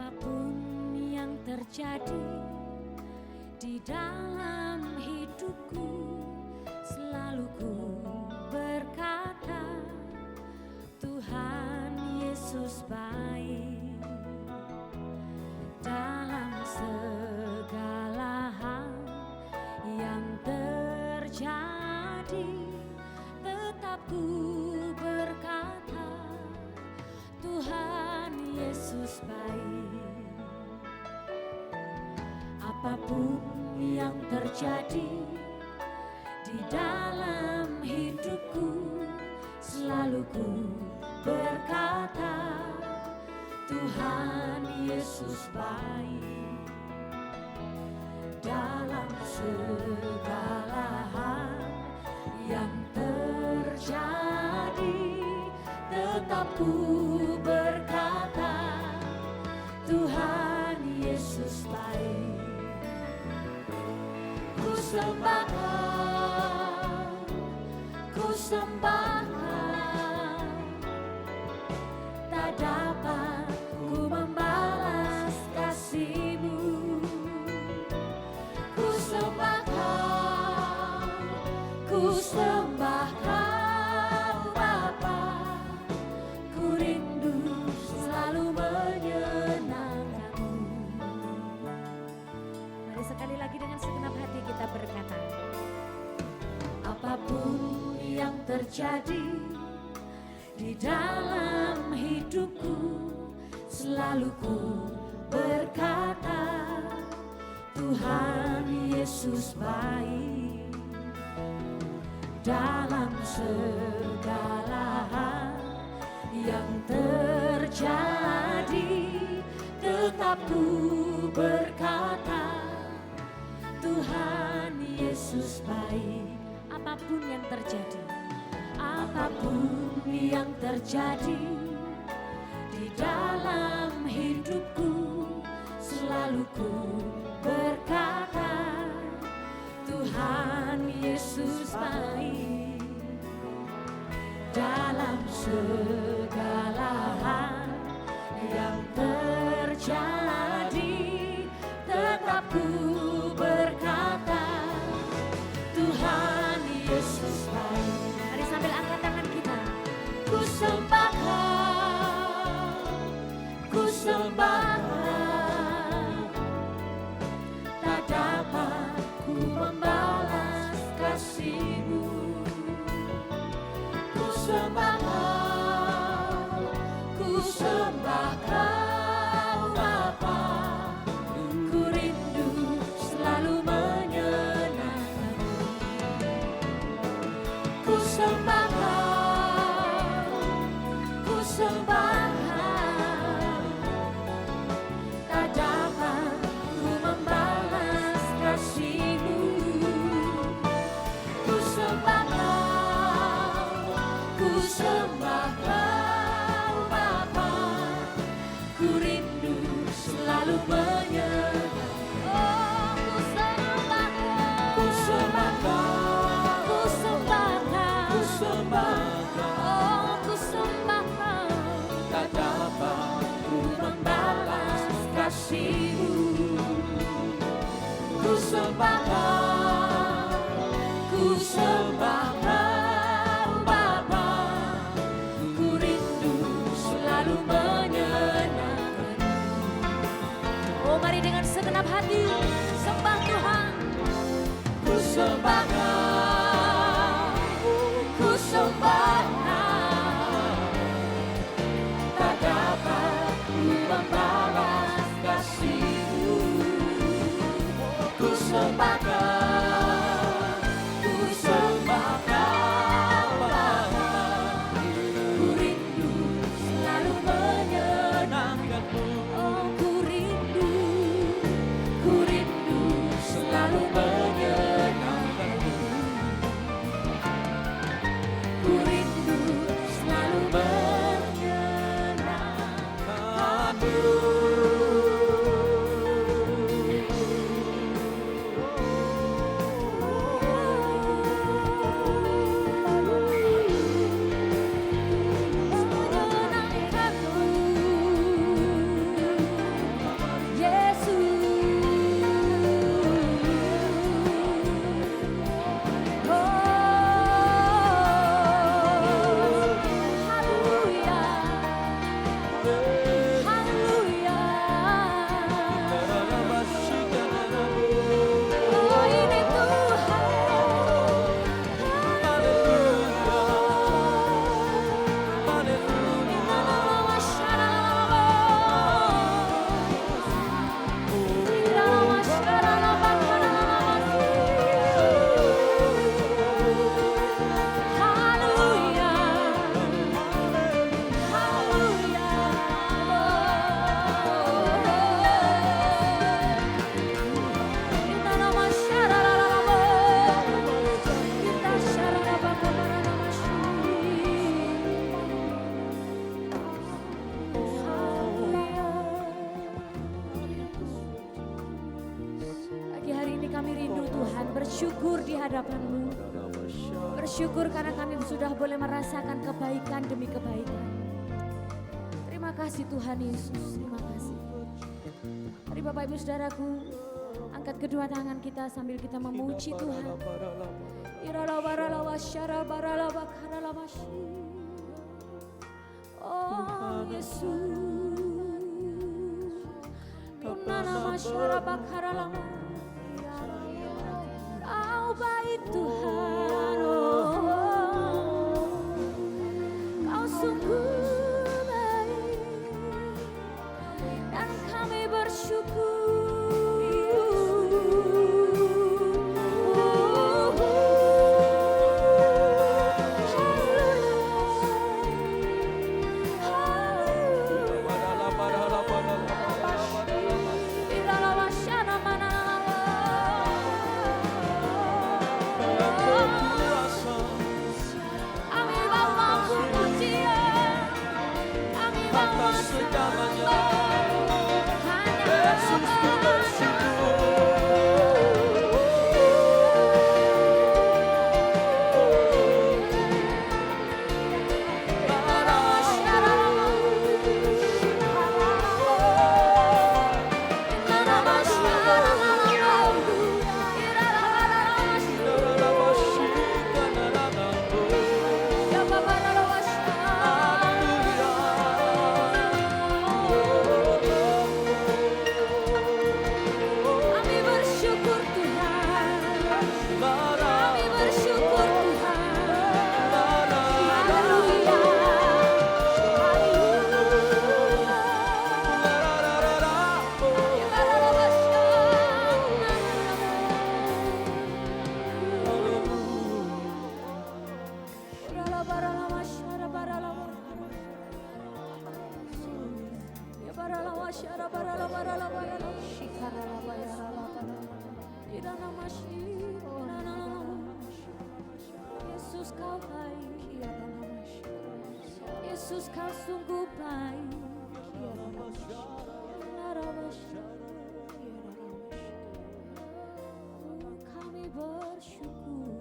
Apapun yang terjadi di dalam hidupku, selalu ku berkata, Tuhan Yesus baik. Dalam segala hal yang terjadi, tetap ku berkata, Tuhan Yesus baik. Apapun yang terjadi di dalam hidupku, selalu ku berkata, Tuhan Yesus baik. Dalam segala hal yang terjadi, tetap ku berkata, Tuhan Yesus baik. Ku sembah Kau, ku sembah Kau, tak dapat ku membalas kasih-Mu. Ku sembah Kau, ku sembah Kau Bapa, ku rindu selalu menyenangkan-Mu. Mari sekali lagi dengan segenap hati kita berkata, apapun yang terjadi di dalam hidupku, selalu ku berkata, Tuhan Yesus baik. Dalam segala hal yang terjadi, tetap ku berkata, Tuhan Yesus baik. Apapun yang terjadi, apapun yang terjadi di dalam hidupku, selalu ku berkata, Tuhan Yesus baik. Dalam segala hal yang terjadi, tetap ku berkata, Tuhan Yesus baik. Mari sambil angkat tangan kita. Ku sembah Kau, ku sembah Kau, tak dapat ku membalas kasih-Mu. Ku sembah Kau, ku sembah Kau Bapa, ku rindu selalu menyenangkan-Mu. Ku sembah Kau, ku sembah Kau, tak dapat ku membalas kasih-Mu. Ku sembah Kau, ku sembah Kau Bapa, ku rindu selalu menyenangkan. Oh, ku sembah Kau, ku sembah Kau, ku sembah Kau, ku sembah Kau, oh, ku sembah Kau, tak dapat ku membalas kasih-Mu. Ku sembah Kau, ku sembah Kau Bapa, ku rindu selalu menyenangkan-Mu. Oh, mari dengan segenap hati sembah Tuhan. Ku sembah Kau, ku sembah Kau, tak dapat ku membalas kasih-Mu. Ku sembah Kau, ku sembah Kau Bapa, ku rindu selalu menyenangkan-Mu. Oh, ku rindu selalu menyenangkan-Mu. Ku rindu selalu menyenangkan-Mu. bersyukur di hadapan-Mu. Bersyukur karena kami sudah boleh merasakan kebaikan demi kebaikan. Terima kasih Tuhan Yesus, terima kasih. Mari Bapak Ibu Saudaraku, angkat kedua tangan kita sambil kita memuji Tuhan. Oh Yesus, Kau baik Tuhan, Kau sungguh baik, dan kami bersyukur. Yesus Kau baik, Yesus Kau sungguh baik. Kami bersyukur.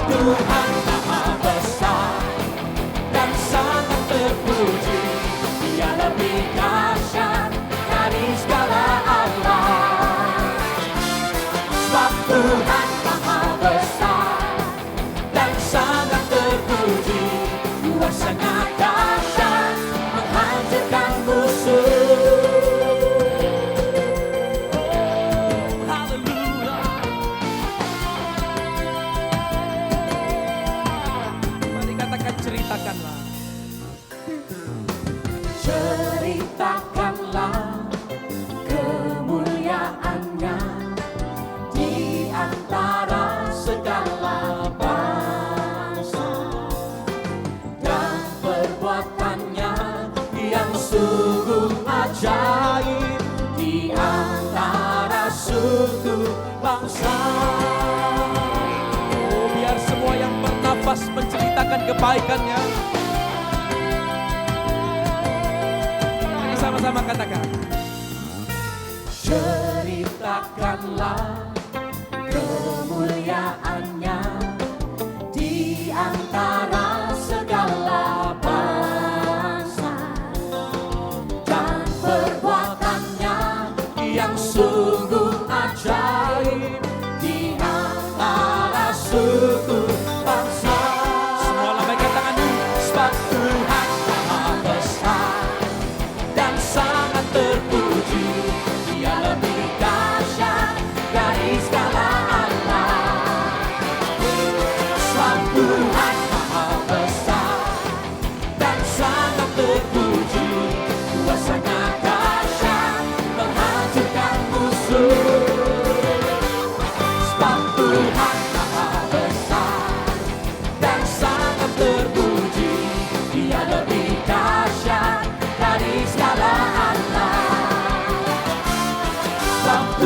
Tuhan Maha Besar dan sangat terpuji, Dia lebih dahsyat dari segala Allah. Sebab Tuhan Maha Besar dan sangat terpuji, kuasanya dahsyat menghancurkan musuh. Ceritakanlah kemuliaannya di antara segala bangsa, dan perbuatannya yang sungguh ajaib di antara suku bangsa. Oh, biar semua yang bernafas menceritakan kebaikannya. Sama-sama katakan. Ceritakanlah kemuliaannya di antara segala bangsa, dan perbuatannya yang sungguh ajaib di antara suku bangsa. Semua lambaikan tanganmu. Sebab Tuhan Maha Besar dan sangat terpuji, Dia lebih dahsyat dari segala Allah.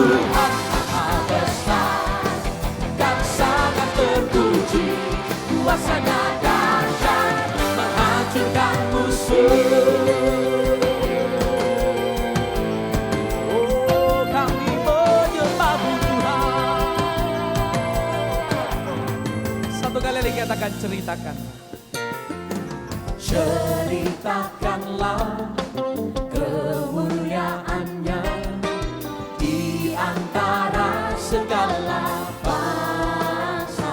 Tuhan Maha Besar dan sangat terpuji, kuasa-Nya dahsyat menghancurkan musuh. Oh, kami menyembah-Mu Tuhan. Satu kali lagi katakan ceritakan. Ceritakanlah kemuliaan-Nya di antara segala bangsa,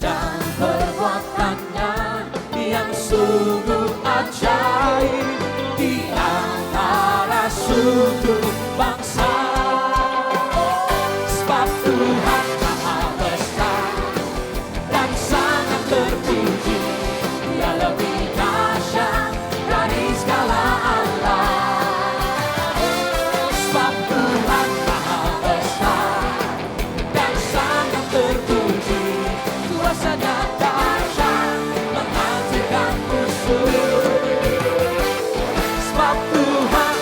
dan perbuatan-Nya yang sungguh ajaib di antara suku bangsa. Sebab Tuhan Maha Besar dan sangat terpuji, Dia lebih dahsyat dari segala Allah. Sebab Tuhan Maha Besar dan sangat terpuji, kuasa-Nya dahsyat menghancurkan musuh. Sebab Tuhan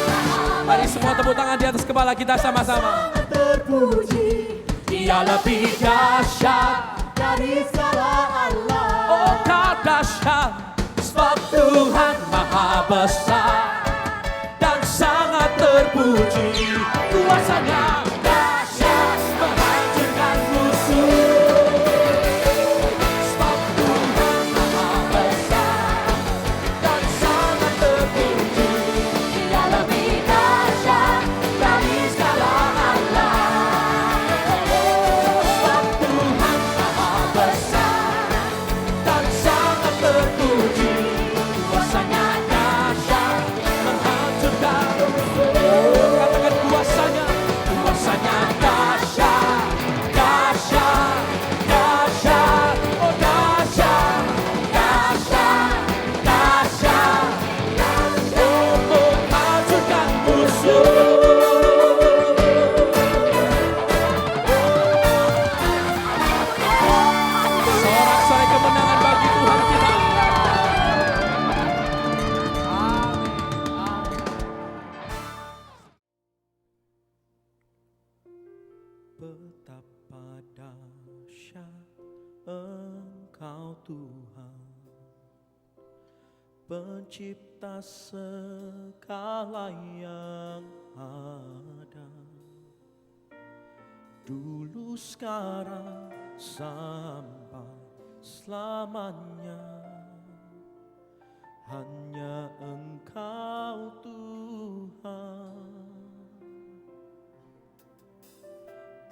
Mari semua tepuk tangan di atas kepala kita sama-sama. terpuji, Dia lebih dahsyat dari segala Allah. Oh, Kau dahsyat. Sebab Tuhan Maha Besar dan sangat terpuji, kuasa-Nya dahsyat menghancurkan musuh. Sebab Tuhan Maha Besar dan sangat terpuji, Dia lebih dahsyat dari segala Allah. Sebab Tuhan Maha Besar dan sangat terpuji, kuasa-Nya dahsyat menghancurkan musuh. Katakan kuasa-Nya. Kuasa-Nya dahsyat, dahsyat, dahsyat, oh dahsyat, dahsyat, dahsyat, untuk menghancurkan musuh. Sorak-sorai kemenangan bagi Tuhan kita. Betapa dahsyat Engkau Tuhan, Pencipta segala yang ada, dulu sekarang sampai selamanya. Hanya Engkau Tuhan,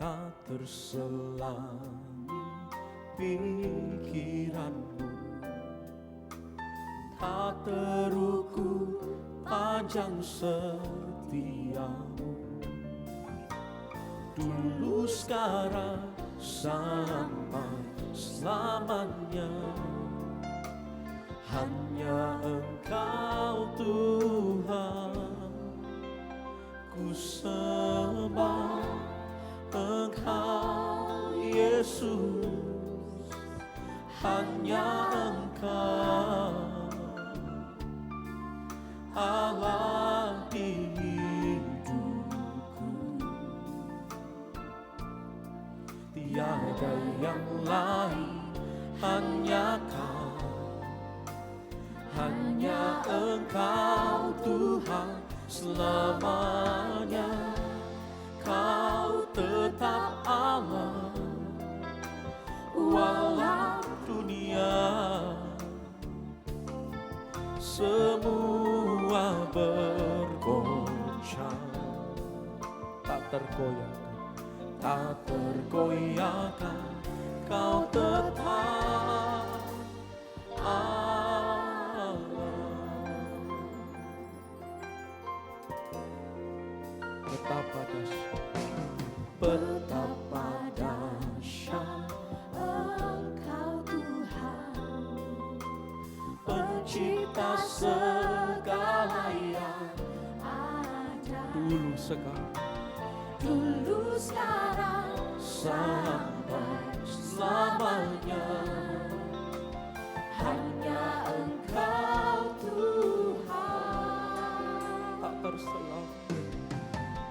tak terselangi pikiranmu, tak terukur panjang setiamu. Dulu sekarang sampai selamanya. Hanya Engkau Tuhan, ku sembah Engkau Yesus. Hanya Engkau Allah di hidupku, tiada yang lain, hanya Kau, hanya Engkau Tuhan selamanya. Kau tetap Allah, walau dunia semua bergoncang, tak tergoyahkan, tak tergoyahkan. Kau tetap Allah. Betapa dahsyat, betapa dahsyat Engkau Tuhan, Pencipta segala yang ada, dulu sekarang dulu sekarang sampai selamanya. Hanya Engkau Tuhan, tak terselang,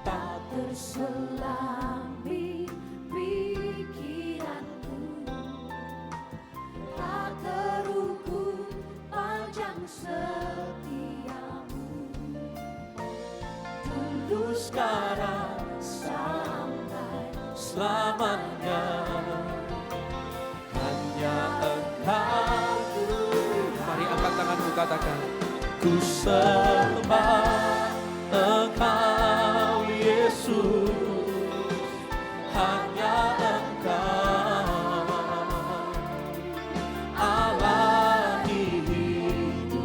tak selami pikiranku, tak terukur panjang setiamu. Dulu sekarang sampai Selamanya hanya Engkau. Mari angkat tanganmu, katakan, ku sembah Engkau Yesus, hanya Engkau Allah hidupku,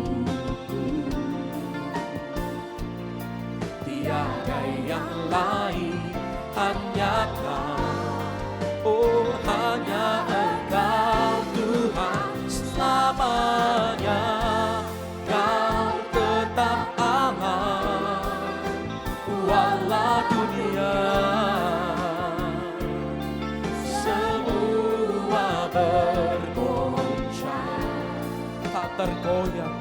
tiada yang lain, hanya Kau. Oh, hanya Engkau Tuhan selamanya. Kau tetap Allah, walau dunia semua bergoncang, tak tergoyah,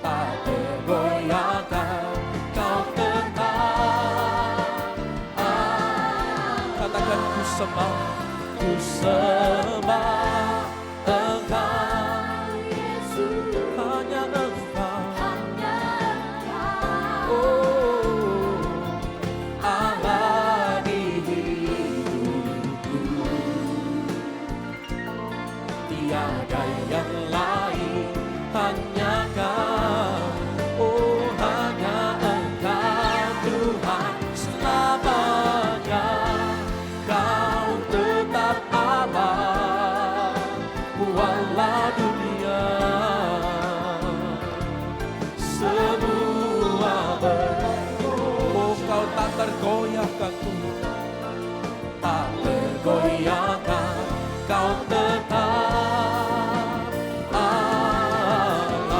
tak tergoyahkan. Kau tetap Allah. Katakan, ku sembah Engkau Yesus, hanya Engkau, oh Allah di hidupku, tiada yang lain, hanya Kau. Oh, hanya Engkau Tuhan selamanya. Kau tetap Allah, walau dunia semua oh, Kau tak tergoyahkan Tuhan, tak tergoyahkan. Kau tetap Allah.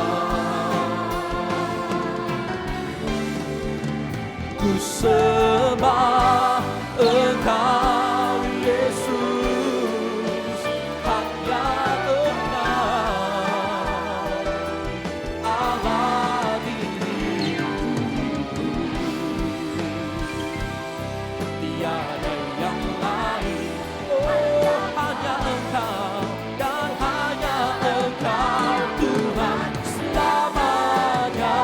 Ku sembah Engkau Yesus, hanya Engkau Allah di hidupku, tiada yang lain. Oh, hanya Engkau dan hanya Engkau Tuhan selamanya.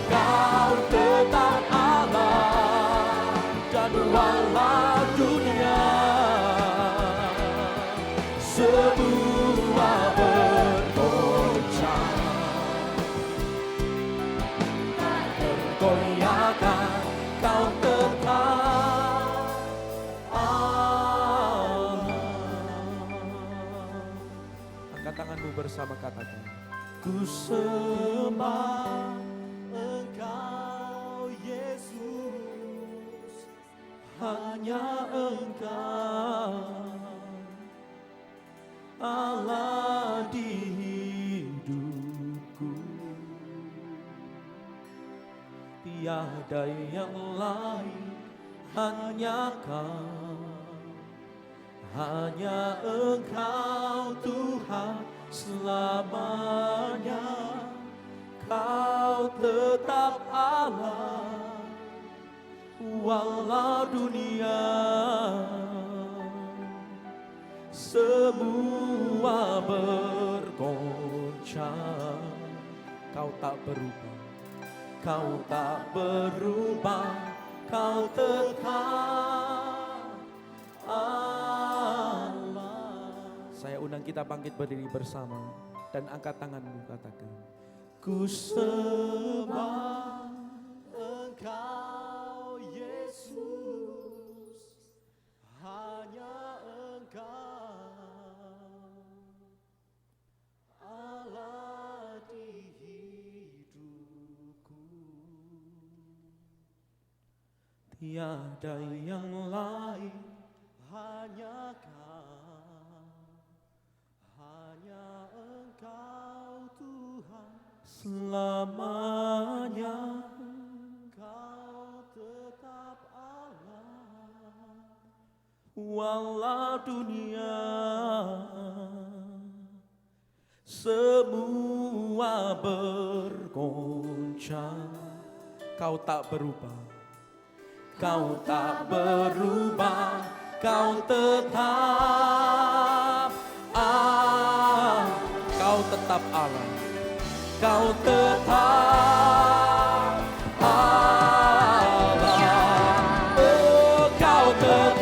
Kau tetap Allah, dan walau dunia semua bergoncang, tak tergoyahkan. Kau tetap Allah. Angkat tanganmu bersama, katakan, ku sembah Engkau Yesus, hanya Engkau Allah di hidupku, tiada yang lain, hanya Kau. Hanya Engkau Tuhan selamanya. Kau tetap Allah, walau dunia semua bergoncang. Kau tak berubah, Kau tak berubah, Kau tetap Allah. Saya undang kita bangkit berdiri bersama dan angkat tanganmu, katakan, ku sembah Engkau Yesus, hanya Engkau Allah di hidupku, tiada yang lain, hanya Kau, hanya Engkau Tuhan selamanya. Kau tetap Allah, walau dunia semua bergoncang. Kau tak berubah, Kau tak berubah, kau tetap kau tetap Allah, kau tetap Allah, oh kau tetap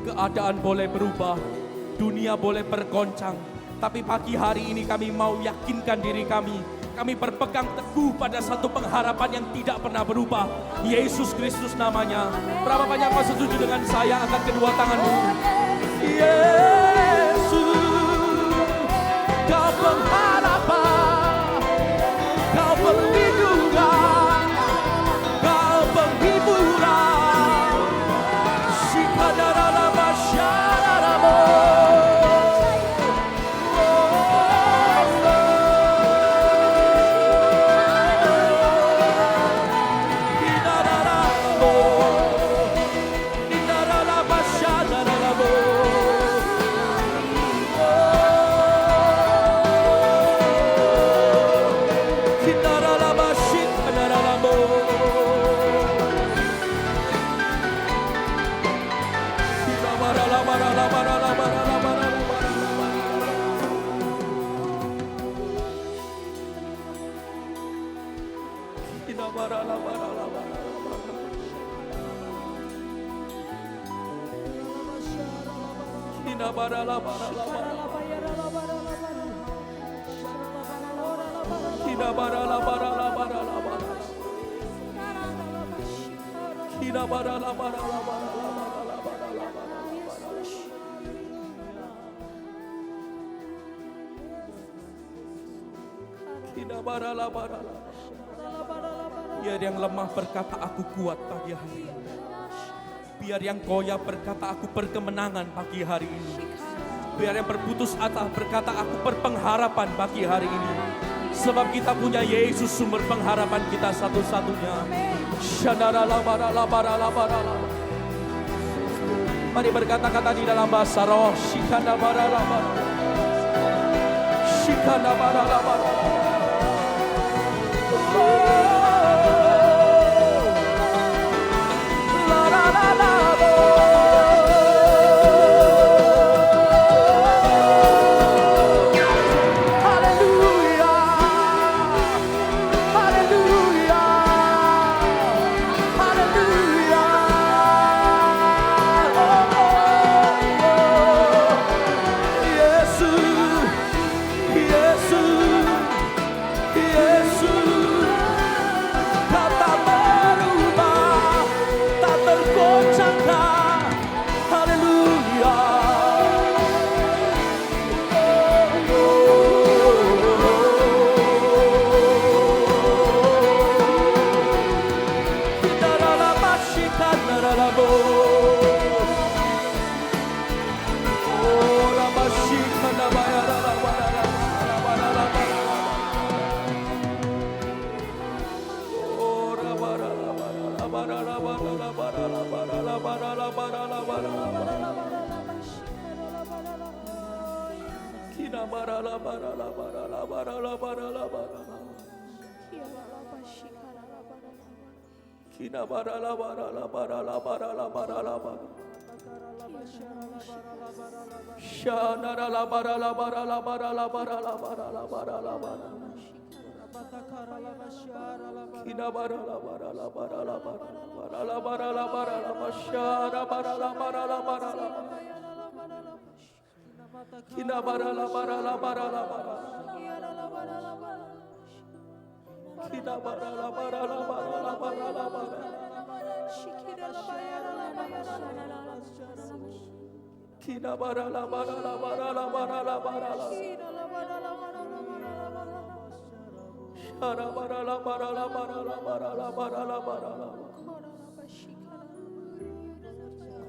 Keadaan boleh berubah, dunia boleh bergoncang, tapi pagi hari ini kami mau yakinkan diri kami. Kami berpegang teguh pada satu pengharapan yang tidak pernah berubah. Yesus Kristus namanya. Berapa banyak kau setuju dengan saya? Angkat kedua tanganmu. Yesus, kau pengharapan, kau perlindungan, kau penghiburan. Sikadara masyarakat. Biar yang lemah berkata aku kuat pagi hari ini. Biar yang goyah berkata aku berkemenangan pagi hari ini. Biar yang berputus asa berkata aku berpengharapan pagi hari ini. Sebab kita punya Yesus sumber pengharapan kita satu-satunya. Mari berkata-kata di dalam bahasa roh.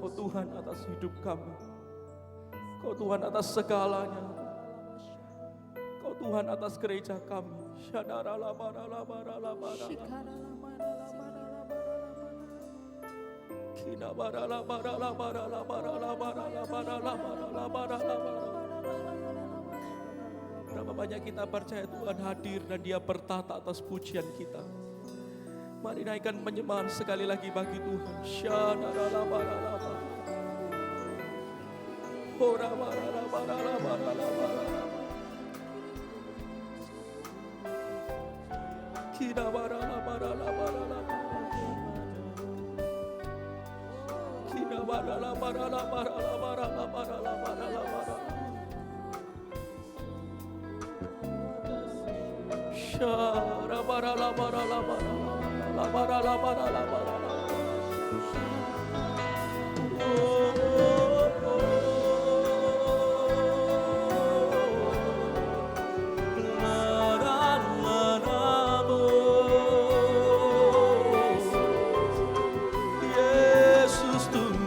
Kau Tuhan atas hidup kami. Kau Tuhan atas segalanya. Kau Tuhan atas gereja kami. Berapa banyak kita percaya Tuhan hadir dan Dia bertata atas pujian kita. Mari naikkan penyembahan sekali lagi bagi Tuhan. Yesus Tuhan,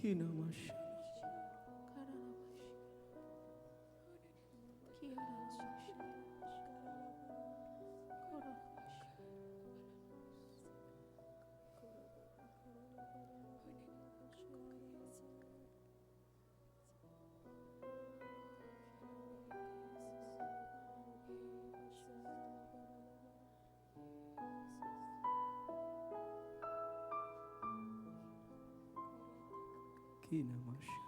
Kina masya. Kina masya.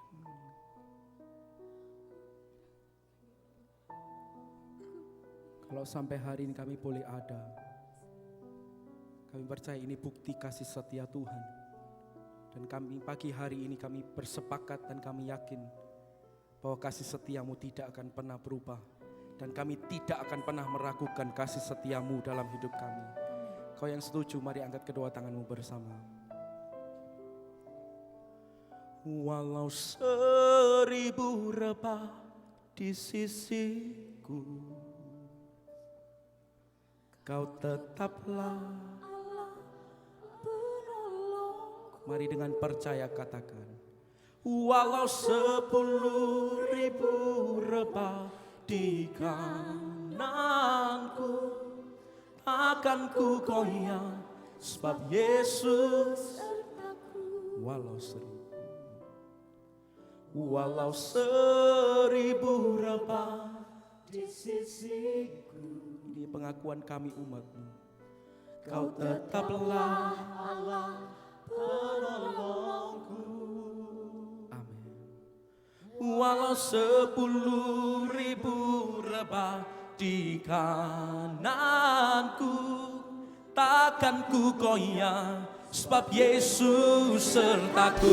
Kalau sampai hari ini kami boleh ada, kami percaya ini bukti kasih setia Tuhan. Dan kami pagi hari ini kami bersepakat dan kami yakin bahwa kasih setiamu tidak akan pernah berubah. Dan kami tidak akan pernah meragukan kasih setiamu dalam hidup kami. Kau yang setuju, mari angkat kedua tanganmu bersama. Walau 1000 rebah di sisiku, Kau tetaplah mari dengan percaya katakan, walau 10.000 rebah di kananku, takkan ku goyah sebab Yesus walau 1000 rebah di sisiku. Ini pengakuan kami umat-Mu. Kau tetaplah Allah penolongku. Amin. Walau 10.000 rebah di kananku, takkan ku goyah sebab Yesus sertaku.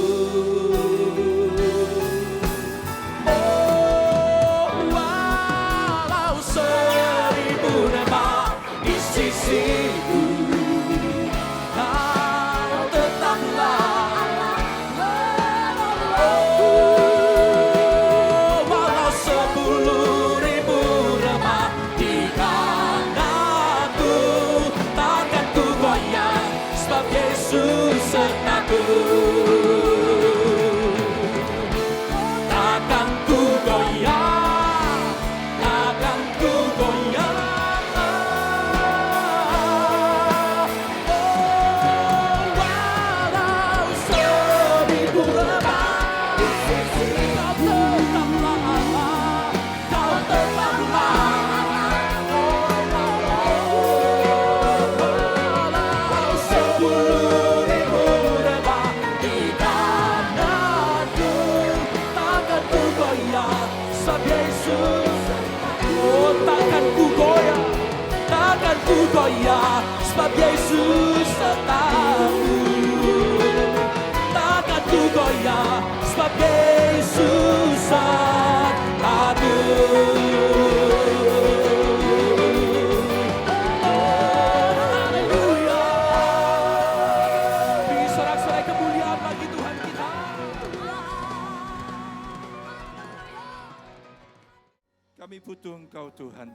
Walau 1000 rebah di sisiku, Kau tetaplah menolongku. Walau 10.000 rebah di kananku, takkan ku goyah sebab Yesus sertaku. Takkan ku goyah, takkan ku goyah. Walau 1000 rebah di sisiku, Kau tetaplah walau 10.000 rebah di kananku, takkan ku goyah sebab Yesus. Oh, takkan ku goyah, takkan ku goyah sebab Yesus sertaku. Takkan ku goyah sebab Yesus sertaku. Haleluya. Beri sorak-sorai kemuliaan bagi Tuhan kita. Kami butuh Engkau Tuhan,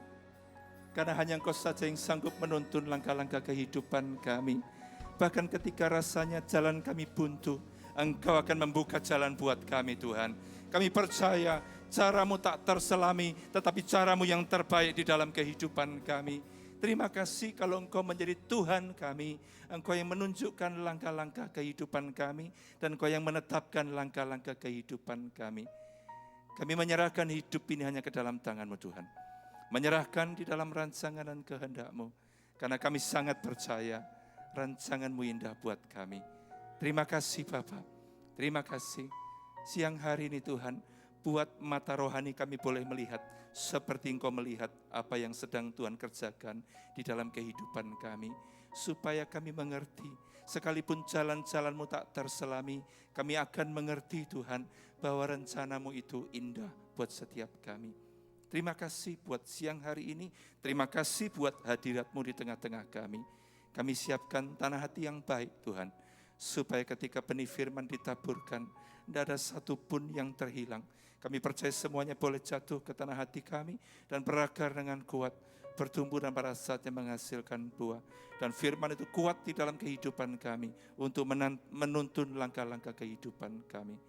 karena hanya Engkau saja yang sanggup menuntun langkah-langkah kehidupan kami. Bahkan ketika rasanya jalan kami buntu, Engkau akan membuka jalan buat kami Tuhan. Kami percaya cara-Mu tak terselami, tetapi cara-Mu yang terbaik di dalam kehidupan kami. Terima kasih kalau Engkau menjadi Tuhan kami, Engkau yang menunjukkan langkah-langkah kehidupan kami, dan Engkau yang menetapkan langkah-langkah kehidupan kami. Kami menyerahkan hidup ini hanya ke dalam tangan-Mu Tuhan. Menyerahkan di dalam rancangan dan kehendak-Mu. Karena kami sangat percaya rancangan-Mu indah buat kami. Terima kasih Bapa. Terima kasih. Siang hari ini Tuhan, buat mata rohani kami boleh melihat seperti Engkau melihat apa yang sedang Tuhan kerjakan di dalam kehidupan kami. Supaya kami mengerti, sekalipun jalan-jalan-Mu tak terselami, kami akan mengerti Tuhan, bahwa rencana-Mu itu indah buat setiap kami. Terima kasih buat siang hari ini, terima kasih buat hadirat-Mu di tengah-tengah kami. Kami siapkan tanah hati yang baik Tuhan, supaya ketika benih firman ditaburkan, tidak ada satupun yang terhilang. Kami percaya semuanya boleh jatuh ke tanah hati kami, dan berakar dengan kuat, bertumbuh dan pada saatnya menghasilkan buah. Dan firman itu kuat di dalam kehidupan kami, untuk menuntun langkah-langkah kehidupan kami.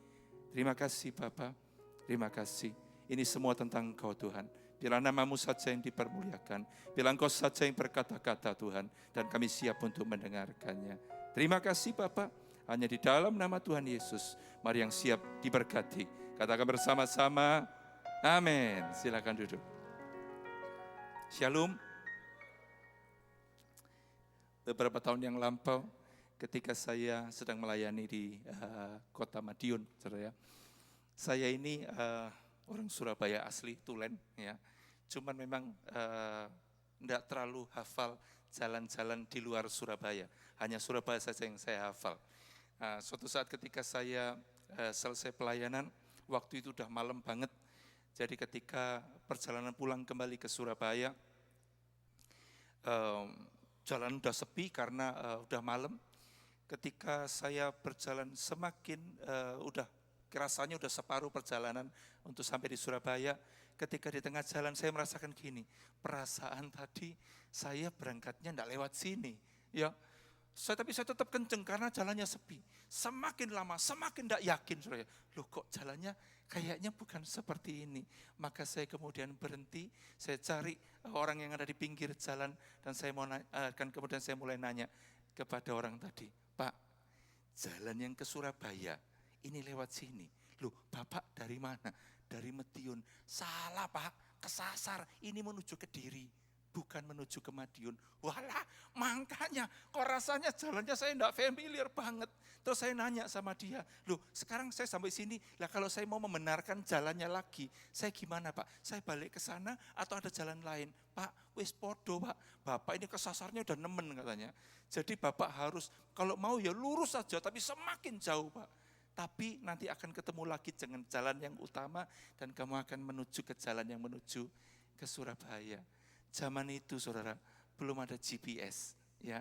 Terima kasih Bapa, terima kasih. Ini semua tentang Engkau Tuhan. Biarlah nama-Mu saja yang dipermuliakan. Biarlah Engkau saja yang berkata-kata Tuhan. Dan kami siap untuk mendengarkannya. Terima kasih Bapa. Hanya di dalam nama Tuhan Yesus. Mari yang siap diberkati. Katakan bersama-sama. Amin. Silakan duduk. Shalom. Beberapa tahun yang lampau, ketika saya sedang melayani di kota Madiun, saudara ya. Saya ini orang Surabaya asli, Tulen, ya. Cuman memang tidak terlalu hafal jalan-jalan di luar Surabaya. Hanya Surabaya saja yang saya hafal. Suatu saat ketika saya selesai pelayanan, waktu itu udah malam banget. Jadi ketika perjalanan pulang kembali ke Surabaya, jalan udah sepi karena udah malam. Ketika saya berjalan semakin rasanya udah separuh perjalanan untuk sampai di Surabaya. Ketika di tengah jalan saya merasakan gini, perasaan tadi saya berangkatnya enggak lewat sini, ya. Tapi saya tetap kenceng karena jalannya sepi. Semakin lama semakin enggak yakin, saudara. Loh kok jalannya kayaknya bukan seperti ini. Maka saya kemudian berhenti, saya cari orang yang ada di pinggir jalan dan kemudian saya mulai nanya kepada orang tadi, Pak, jalan yang ke Surabaya ini lewat sini. Loh, Bapak dari mana? Dari Madiun. Salah Pak, kesasar. Ini menuju ke Kediri, bukan menuju ke Madiun. Walah, makanya kok rasanya jalannya saya enggak familiar banget. Terus saya nanya sama dia, loh sekarang saya sampai sini, lah kalau saya mau membenarkan jalannya lagi, saya gimana Pak? Saya balik ke sana atau ada jalan lain? Pak, wis podo Pak, Bapak ini kesasarnya udah nemen katanya. Jadi Bapak harus, kalau mau ya lurus saja, tapi semakin jauh Pak. Tapi nanti akan ketemu lagi dengan jalan yang utama dan kamu akan menuju ke jalan yang menuju ke Surabaya. Zaman itu saudara, belum ada GPS, ya.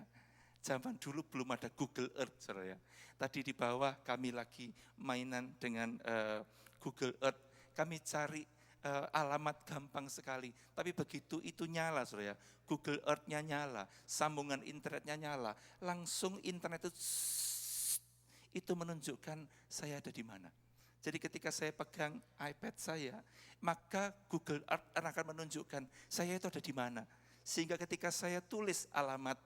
Zaman dulu belum ada Google Earth, saudara ya. Tadi di bawah kami lagi mainan dengan Google Earth. Kami cari alamat gampang sekali. Tapi begitu itu nyala, saudara ya. Google Earth-nya nyala, sambungan internetnya nyala. Langsung internet itu menunjukkan saya ada di mana. Jadi ketika saya pegang iPad saya, maka Google Earth akan menunjukkan saya itu ada di mana. Sehingga ketika saya tulis alamat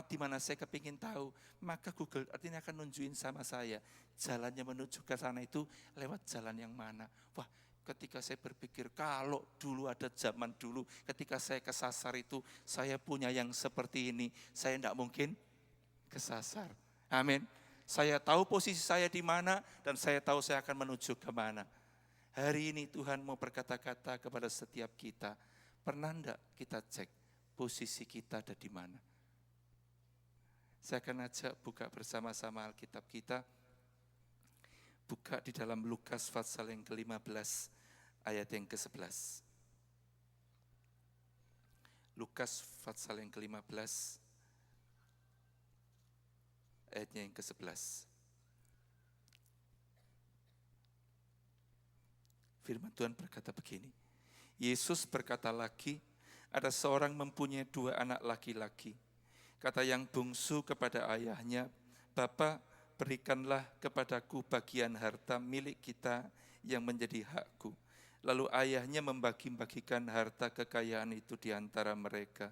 di mana saya kepingin tahu, maka Google Earth ini akan nunjukin sama saya, jalannya menuju ke sana itu lewat jalan yang mana. Wah, ketika saya berpikir kalau dulu ada zaman dulu, ketika saya kesasar itu, saya punya yang seperti ini, saya tidak mungkin kesasar. Amin. Saya tahu posisi saya di mana dan saya tahu saya akan menuju ke mana. Hari ini Tuhan mau berkata-kata kepada setiap kita. Pernah enggak kita cek posisi kita ada di mana? Saya akan ajak buka bersama-sama Alkitab kita. Buka di dalam Lukas pasal yang ke-15 ayat yang ke-11. Lukas pasal yang ke-15 ayatnya yang ke-11. Firman Tuhan berkata begini. Yesus berkata lagi, ada seorang mempunyai 2 anak laki-laki. Kata yang bungsu kepada ayahnya, Bapa, berikanlah kepadaku bagian harta milik kita yang menjadi hakku. Lalu ayahnya membagi-bagikan harta kekayaan itu di antara mereka.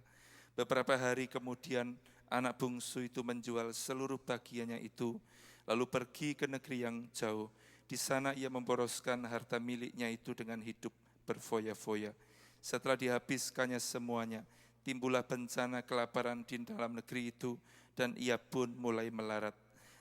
Beberapa hari kemudian, anak bungsu itu menjual seluruh bagiannya itu, lalu pergi ke negeri yang jauh. Di sana ia memboroskan harta miliknya itu dengan hidup berfoya-foya. Setelah dihabiskannya semuanya, timbullah bencana kelaparan di dalam negeri itu, dan ia pun mulai melarat.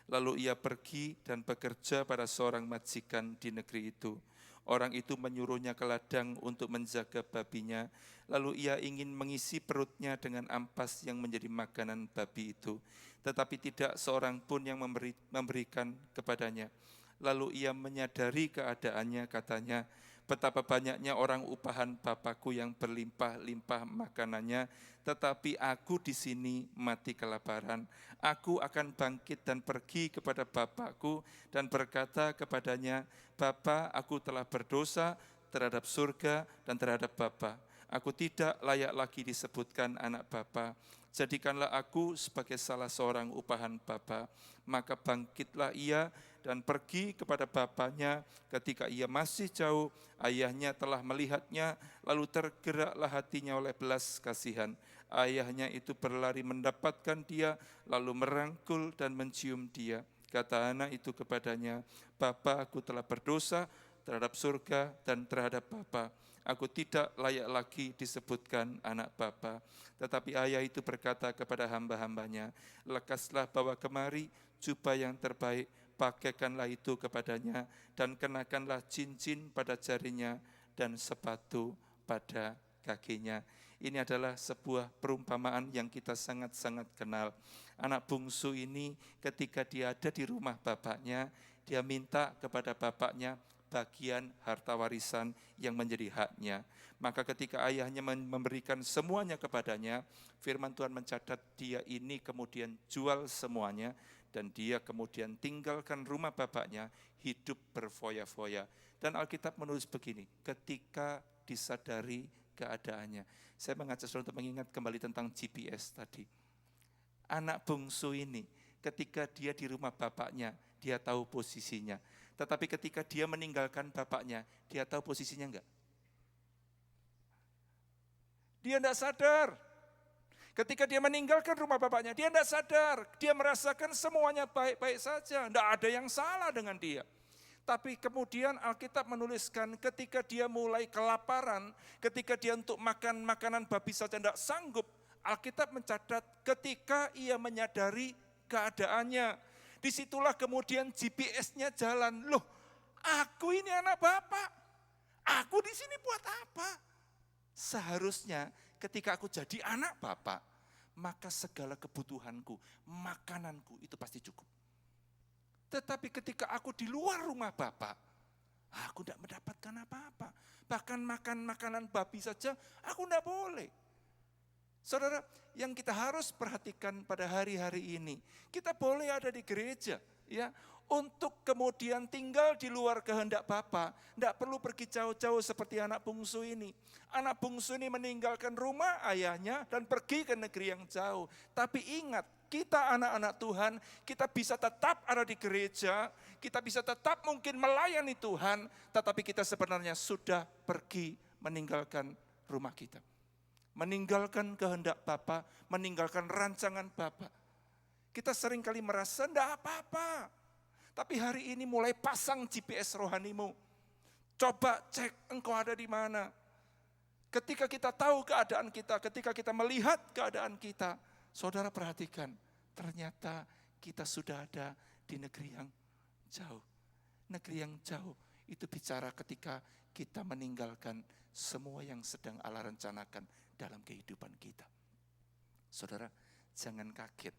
Lalu ia pergi dan bekerja pada seorang majikan di negeri itu. Orang itu menyuruhnya ke ladang untuk menjaga babinya, lalu ia ingin mengisi perutnya dengan ampas yang menjadi makanan babi itu. Tetapi tidak seorang pun yang memberikan kepadanya. Lalu ia menyadari keadaannya, katanya, betapa banyaknya orang upahan Bapakku yang berlimpah-limpah makanannya, tetapi aku di sini mati kelaparan. Aku akan bangkit dan pergi kepada Bapakku dan berkata kepadanya, Bapa, aku telah berdosa terhadap surga dan terhadap Bapa. Aku tidak layak lagi disebutkan anak Bapa. Jadikanlah aku sebagai salah seorang upahan bapa. Maka bangkitlah ia dan pergi kepada bapaknya. Ketika ia masih jauh, ayahnya telah melihatnya, lalu tergeraklah hatinya oleh belas kasihan. Ayahnya itu berlari mendapatkan dia, lalu merangkul dan mencium dia. Kata anak itu kepadanya, Bapa, aku telah berdosa terhadap surga dan terhadap Bapa. Aku tidak layak lagi disebutkan anak Bapa. Tetapi ayah itu berkata kepada hamba-hambanya, lekaslah bawa kemari jubah yang terbaik, pakaikanlah itu kepadanya, dan kenakanlah cincin pada jarinya dan sepatu pada kakinya. Ini adalah sebuah perumpamaan yang kita sangat-sangat kenal. Anak bungsu ini ketika dia ada di rumah bapaknya, dia minta kepada bapaknya bagian harta warisan yang menjadi haknya. Maka ketika ayahnya memberikan semuanya kepadanya, firman Tuhan mencatat dia ini kemudian jual semuanya, dan dia kemudian tinggalkan rumah bapaknya, hidup berfoya-foya. Dan Alkitab menulis begini, ketika disadari keadaannya. Saya mengajak saudara untuk mengingat kembali tentang GPS tadi. Anak bungsu ini ketika dia di rumah bapaknya, dia tahu posisinya. Tetapi ketika dia meninggalkan bapaknya, dia tahu posisinya enggak? Dia enggak sadar. Ketika dia meninggalkan rumah bapaknya, dia enggak sadar. Dia merasakan semuanya baik-baik saja. Enggak ada yang salah dengan dia. Tapi kemudian Alkitab menuliskan ketika dia mulai kelaparan, ketika dia untuk makan makanan babi saja enggak sanggup, Alkitab mencatat ketika ia menyadari keadaannya. Disitulah kemudian GPS-nya jalan. Loh, aku ini anak bapak. Aku di sini buat apa? Seharusnya ketika aku jadi anak bapak, maka segala kebutuhanku, makananku itu pasti cukup. Tetapi ketika aku di luar rumah bapak, aku tidak mendapatkan apa-apa. Bahkan makan makanan babi saja, aku tidak boleh. Saudara, yang kita harus perhatikan pada hari-hari ini, kita boleh ada di gereja, ya, untuk kemudian tinggal di luar kehendak Bapa. Tidak perlu pergi jauh-jauh seperti anak bungsu ini. Anak bungsu ini meninggalkan rumah ayahnya dan pergi ke negeri yang jauh. Tapi ingat, kita anak-anak Tuhan, kita bisa tetap ada di gereja, kita bisa tetap mungkin melayani Tuhan, tetapi kita sebenarnya sudah pergi meninggalkan rumah kita. Meninggalkan kehendak Bapa, meninggalkan rancangan Bapa. Kita seringkali merasa enggak apa-apa. Tapi hari ini mulai pasang GPS rohanimu. Coba cek engkau ada di mana. Ketika kita tahu keadaan kita, ketika kita melihat keadaan kita, saudara perhatikan, ternyata kita sudah ada di negeri yang jauh. Negeri yang jauh itu bicara ketika kita meninggalkan semua yang sedang Allah rencanakan dalam kehidupan kita. Saudara, jangan kaget.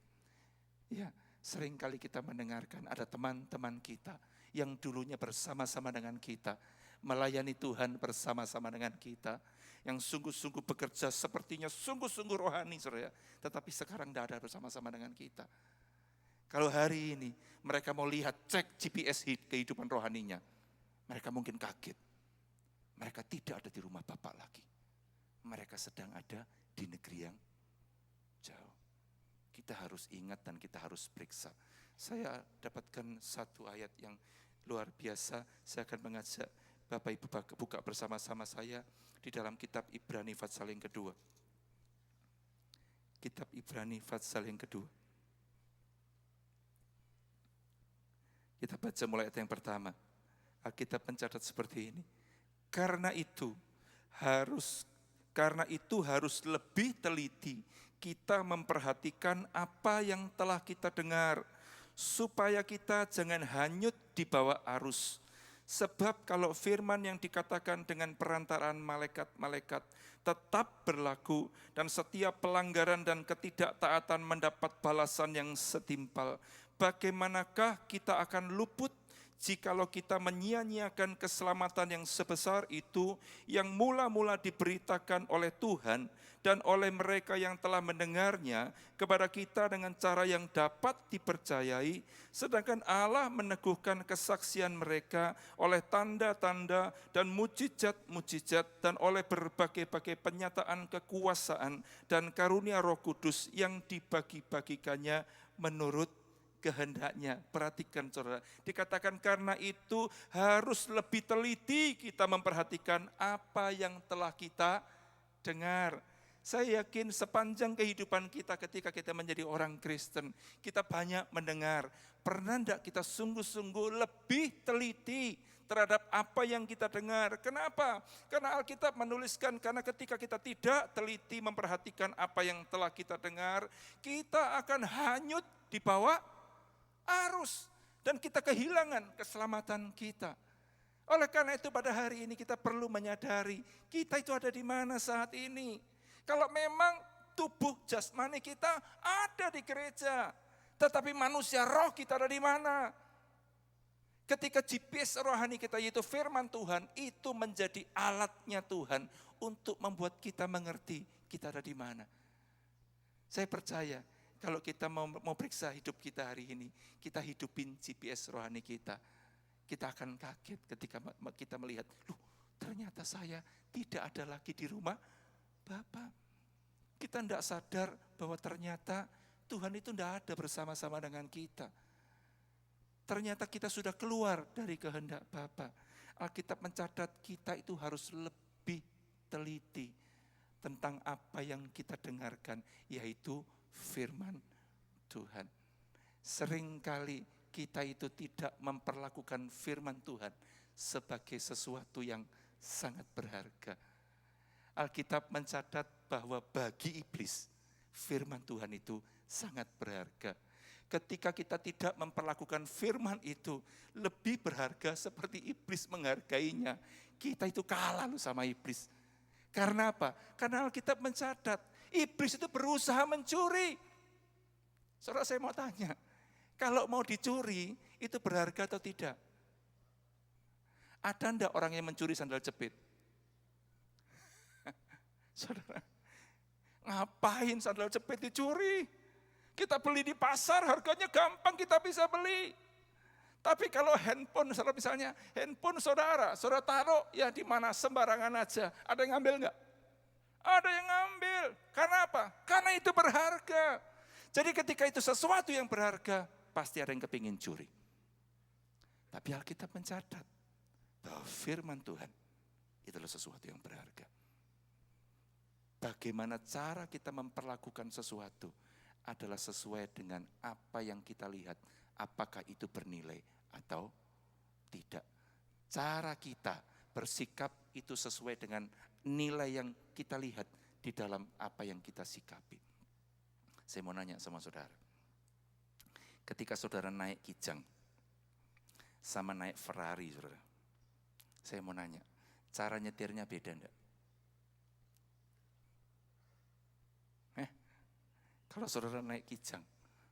Ya, seringkali kita mendengarkan ada teman-teman kita yang dulunya bersama-sama dengan kita, melayani Tuhan bersama-sama dengan kita, yang sungguh-sungguh bekerja sepertinya sungguh-sungguh rohani, saudara, tetapi sekarang tidak ada bersama-sama dengan kita. Kalau hari ini mereka mau lihat, cek GPS kehidupan rohaninya, mereka mungkin kaget. Mereka tidak ada di rumah Bapak lagi. Mereka sedang ada di negeri yang jauh. Kita harus ingat dan kita harus periksa. Saya dapatkan satu ayat yang luar biasa. Saya akan mengajak Bapak Ibu buka bersama-sama saya di dalam kitab Ibrani pasal yang kedua. Kitab Ibrani pasal yang kedua. Kita baca mulai ayat yang pertama. Alkitab mencatat seperti ini. Karena itu harus lebih teliti kita memperhatikan apa yang telah kita dengar, supaya kita jangan hanyut di bawah arus. Sebab kalau firman yang dikatakan dengan perantaraan malaikat-malaikat tetap berlaku, dan setiap pelanggaran dan ketidaktaatan mendapat balasan yang setimpal, bagaimanakah kita akan luput Jikalau kita menyia-nyiakan keselamatan yang sebesar itu, yang mula-mula diberitakan oleh Tuhan dan oleh mereka yang telah mendengarnya kepada kita dengan cara yang dapat dipercayai, sedangkan Allah meneguhkan kesaksian mereka oleh tanda-tanda dan mujizat-mujizat dan oleh berbagai-bagai penyataan kekuasaan dan karunia Roh Kudus yang dibagi-bagikannya menurut kehendaknya. Perhatikan saudara, dikatakan karena itu harus lebih teliti kita memperhatikan apa yang telah kita dengar. Saya yakin sepanjang kehidupan kita ketika kita menjadi orang Kristen, kita banyak mendengar. Pernah enggak kita sungguh-sungguh lebih teliti terhadap apa yang kita dengar? Kenapa? Karena Alkitab menuliskan, karena ketika kita tidak teliti memperhatikan apa yang telah kita dengar, kita akan hanyut di bawah arus dan kita kehilangan keselamatan kita. Oleh karena itu pada hari ini kita perlu menyadari kita itu ada di mana saat ini. Kalau memang tubuh jasmani kita ada di gereja, tetapi manusia roh kita ada di mana? Ketika GPS rohani kita yaitu firman Tuhan itu menjadi alatnya Tuhan untuk membuat kita mengerti kita ada di mana. Saya percaya kalau kita mau periksa hidup kita hari ini, kita hidupin GPS rohani kita. Kita akan kaget ketika kita melihat, loh ternyata saya tidak ada lagi di rumah Bapa. Kita tidak sadar bahwa ternyata Tuhan itu tidak ada bersama-sama dengan kita. Ternyata kita sudah keluar dari kehendak Bapa. Alkitab mencatat kita itu harus lebih teliti tentang apa yang kita dengarkan, yaitu firman Tuhan. Seringkali kita itu tidak memperlakukan firman Tuhan sebagai sesuatu yang sangat berharga. Alkitab mencatat bahwa bagi iblis firman Tuhan itu sangat berharga. Ketika kita tidak memperlakukan firman itu lebih berharga seperti iblis menghargainya, kita itu kalah loh sama iblis. Karena apa? Karena Alkitab mencatat iblis itu berusaha mencuri. Saudara, saya mau tanya, kalau mau dicuri itu berharga atau tidak? Ada enggak orang yang mencuri sandal jepit? Saudara, ngapain sandal jepit dicuri? Kita beli di pasar, harganya gampang kita bisa beli. Tapi kalau handphone, saudara misalnya, handphone saudara taruh ya di mana sembarangan aja. Ada yang ngambil enggak? Ada yang ngambil. Karena apa? Karena itu berharga. Jadi ketika itu sesuatu yang berharga, pasti ada yang kepingin curi. Tapi Alkitab mencatat bahwa firman Tuhan itulah sesuatu yang berharga. Bagaimana cara kita memperlakukan sesuatu adalah sesuai dengan apa yang kita lihat, apakah itu bernilai atau tidak. Cara kita bersikap itu sesuai dengan nilai yang kita lihat di dalam apa yang kita sikapi. Saya mau nanya sama saudara. Ketika saudara naik Kijang sama naik Ferrari, saudara. Saya mau nanya, cara nyetirnya beda enggak? Kalau saudara naik Kijang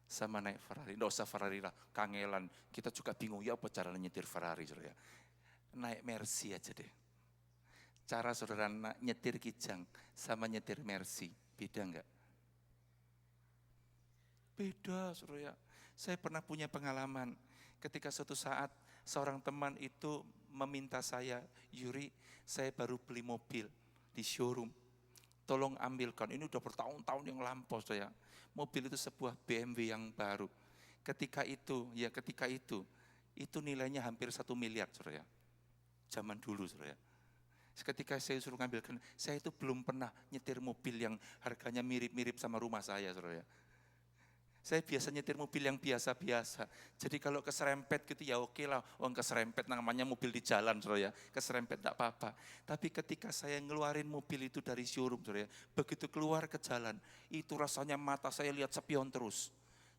sama naik Ferrari, enggak usah Ferrari lah, kangelan. Kita juga bingung ya apa cara nyetir Ferrari, saudara. Naik Mercy aja deh. Cara saudara nyetir Kijang sama nyetir Mercy, beda enggak? Beda, saudara. Saya pernah punya pengalaman ketika suatu saat seorang teman itu meminta saya, Yuri, saya baru beli mobil di showroom. Tolong ambilkan, ini udah bertahun-tahun yang lampau saya. Mobil itu sebuah BMW yang baru. Ketika itu nilainya hampir 1 miliar, saudara. Zaman dulu, saudara. Ketika saya suruh ngambilkan, saya itu belum pernah nyetir mobil yang harganya mirip-mirip sama rumah saya, saudara. Saya biasa nyetir mobil yang biasa-biasa. Jadi kalau keserempet gitu ya oke lah. Keserempet namanya mobil di jalan, saudara ya. Keserempet enggak apa-apa. Tapi ketika saya ngeluarin mobil itu dari showroom, saudara ya, begitu keluar ke jalan, itu rasanya mata saya lihat spion terus.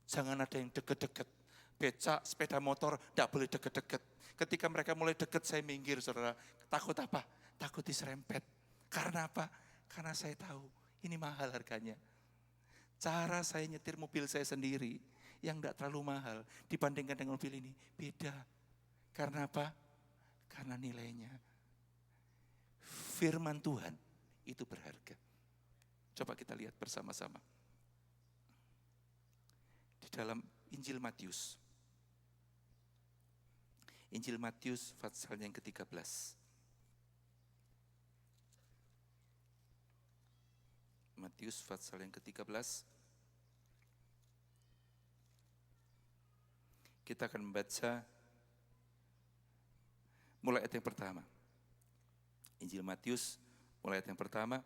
Jangan ada yang deket-deket. Becak, sepeda motor enggak boleh deket-deket. Ketika mereka mulai deket, saya minggir, saudara. Takut apa? Takut diserempet. Karena apa? Karena saya tahu ini mahal harganya. Cara saya nyetir mobil saya sendiri yang tidak terlalu mahal dibandingkan dengan mobil ini beda. Karena apa? Karena nilainya. Firman Tuhan itu berharga. Coba kita lihat bersama-sama. Di dalam Injil Matius. Injil Matius pasal yang ke-13. Matius pasal yang ke-13. Kita akan membaca mulai ayat yang pertama. Injil Matius mulai ayat yang pertama.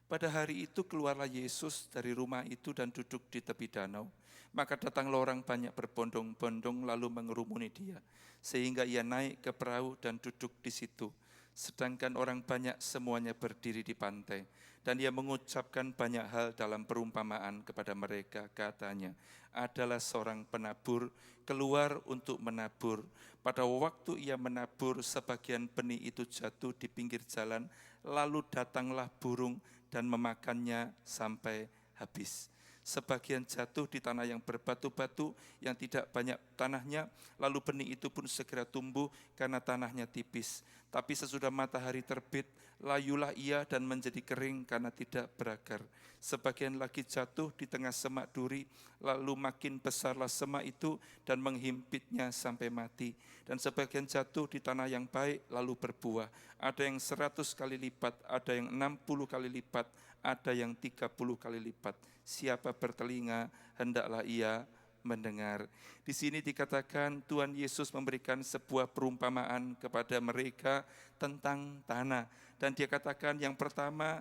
Pada hari itu keluarlah Yesus dari rumah itu dan duduk di tepi danau. Maka datanglah orang banyak berbondong-bondong lalu mengerumuni dia. Sehingga ia naik ke perahu dan duduk di situ. Sedangkan orang banyak semuanya berdiri di pantai. Dan ia mengucapkan banyak hal dalam perumpamaan kepada mereka. Katanya, adalah seorang penabur keluar untuk menabur. Pada waktu ia menabur, sebagian benih itu jatuh di pinggir jalan. Lalu datanglah burung dan memakannya sampai habis. Sebagian jatuh di tanah yang berbatu-batu, yang tidak banyak tanahnya, lalu benih itu pun segera tumbuh karena tanahnya tipis. Tapi sesudah matahari terbit, layulah ia dan menjadi kering karena tidak berakar. Sebagian lagi jatuh di tengah semak duri, lalu makin besarlah semak itu dan menghimpitnya sampai mati. Dan sebagian jatuh di tanah yang baik, lalu berbuah. Ada yang 100 kali lipat, ada yang 60 kali lipat, ada yang 30 kali lipat. Siapa bertelinga, hendaklah ia mendengar. Di sini dikatakan Tuhan Yesus memberikan sebuah perumpamaan kepada mereka tentang tanah. Dan dia katakan yang pertama,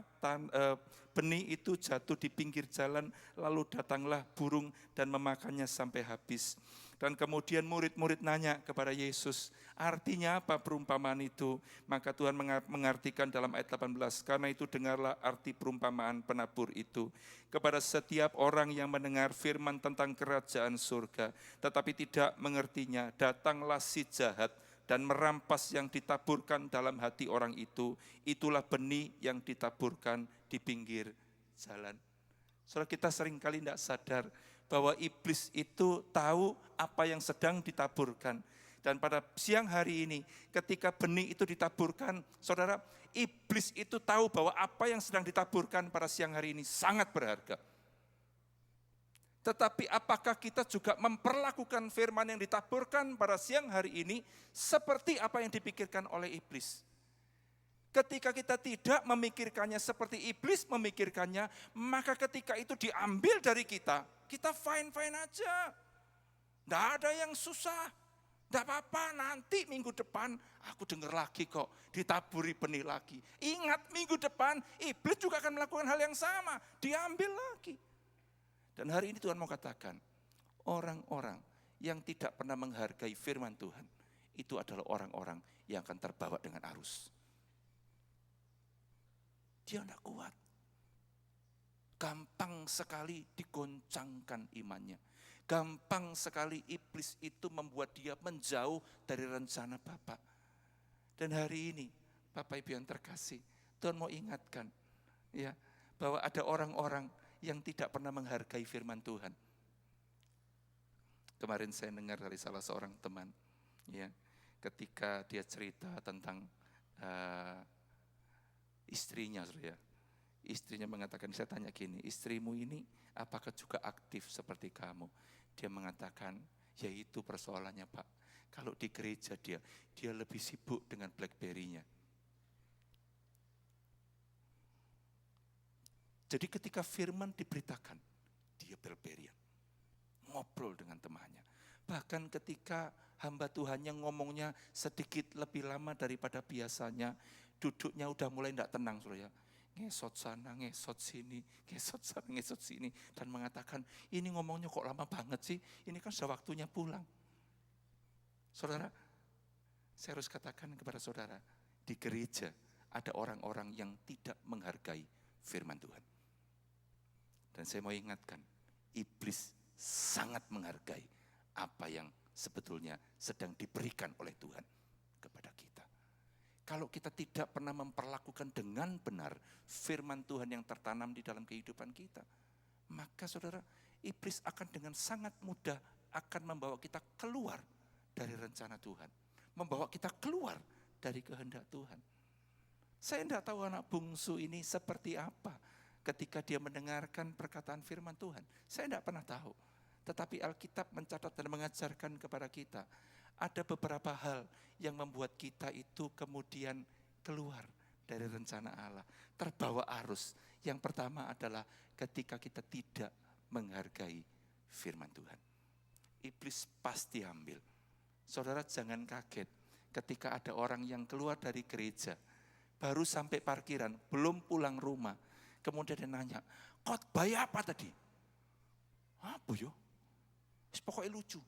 benih itu jatuh di pinggir jalan, lalu datanglah burung dan memakannya sampai habis. Dan kemudian murid-murid nanya kepada Yesus, artinya apa perumpamaan itu? Maka Tuhan mengartikan dalam ayat 18, karena itu dengarlah arti perumpamaan penabur itu. Kepada setiap orang yang mendengar firman tentang kerajaan surga, tetapi tidak mengertinya, datanglah si jahat dan merampas yang ditaburkan dalam hati orang itu. Itulah benih yang ditaburkan di pinggir jalan. Saudara, kita seringkali tidak sadar bahwa iblis itu tahu apa yang sedang ditaburkan. Dan pada siang hari ini ketika benih itu ditaburkan, saudara, iblis itu tahu bahwa apa yang sedang ditaburkan pada siang hari ini sangat berharga. Tetapi apakah kita juga memperlakukan firman yang ditaburkan pada siang hari ini seperti apa yang dipikirkan oleh iblis? Ketika kita tidak memikirkannya seperti iblis memikirkannya, maka ketika itu diambil dari kita, kita fine-fine aja. Tidak ada yang susah. Tidak apa-apa, nanti minggu depan aku dengar lagi kok, ditaburi benih lagi. Ingat minggu depan, iblis juga akan melakukan hal yang sama, diambil lagi. Dan hari ini Tuhan mau katakan, orang-orang yang tidak pernah menghargai firman Tuhan, itu adalah orang-orang yang akan terbawa dengan arus. Dia tidak kuat. Gampang sekali digoncangkan imannya. Gampang sekali iblis itu membuat dia menjauh dari rencana Bapa. Dan hari ini, Bapak Ibu yang terkasih, Tuhan mau ingatkan ya, bahwa ada orang-orang yang tidak pernah menghargai firman Tuhan. Kemarin saya dengar dari salah seorang teman, ya, ketika dia cerita tentang istrinya, ya. Istrinya mengatakan, saya tanya gini, istrimu ini apakah juga aktif seperti kamu? Dia mengatakan, ya itu persoalannya Pak. Kalau di gereja dia lebih sibuk dengan BlackBerry-nya. Jadi ketika firman diberitakan, dia BlackBerry-an. Ngobrol dengan temannya. Bahkan ketika hamba Tuhannya ngomongnya sedikit lebih lama daripada biasanya, duduknya udah mulai tidak tenang, saudara. Ngesot sana, ngesot sini, ngesot sana, ngesot sini. Dan mengatakan, ini ngomongnya kok lama banget sih, ini kan sudah waktunya pulang. Saudara, saya harus katakan kepada saudara, di gereja ada orang-orang yang tidak menghargai firman Tuhan. Dan saya mau ingatkan, iblis sangat menghargai apa yang sebetulnya sedang diberikan oleh Tuhan kepada kita. Kalau kita tidak pernah memperlakukan dengan benar firman Tuhan yang tertanam di dalam kehidupan kita, maka saudara, iblis akan dengan sangat mudah akan membawa kita keluar dari rencana Tuhan. membawa kita keluar dari kehendak Tuhan. Saya tidak tahu anak bungsu ini seperti apa ketika dia mendengarkan perkataan firman Tuhan. Saya tidak pernah tahu. Tetapi Alkitab mencatat dan mengajarkan kepada kita, ada beberapa hal yang membuat kita itu kemudian keluar dari rencana Allah, terbawa arus. Yang pertama adalah ketika kita tidak menghargai firman Tuhan. Iblis pasti ambil. Saudara jangan kaget ketika ada orang yang keluar dari gereja, baru sampai parkiran, belum pulang rumah, kemudian dia nanya, khotbah apa tadi? Apa yo? Pokoknya lucu.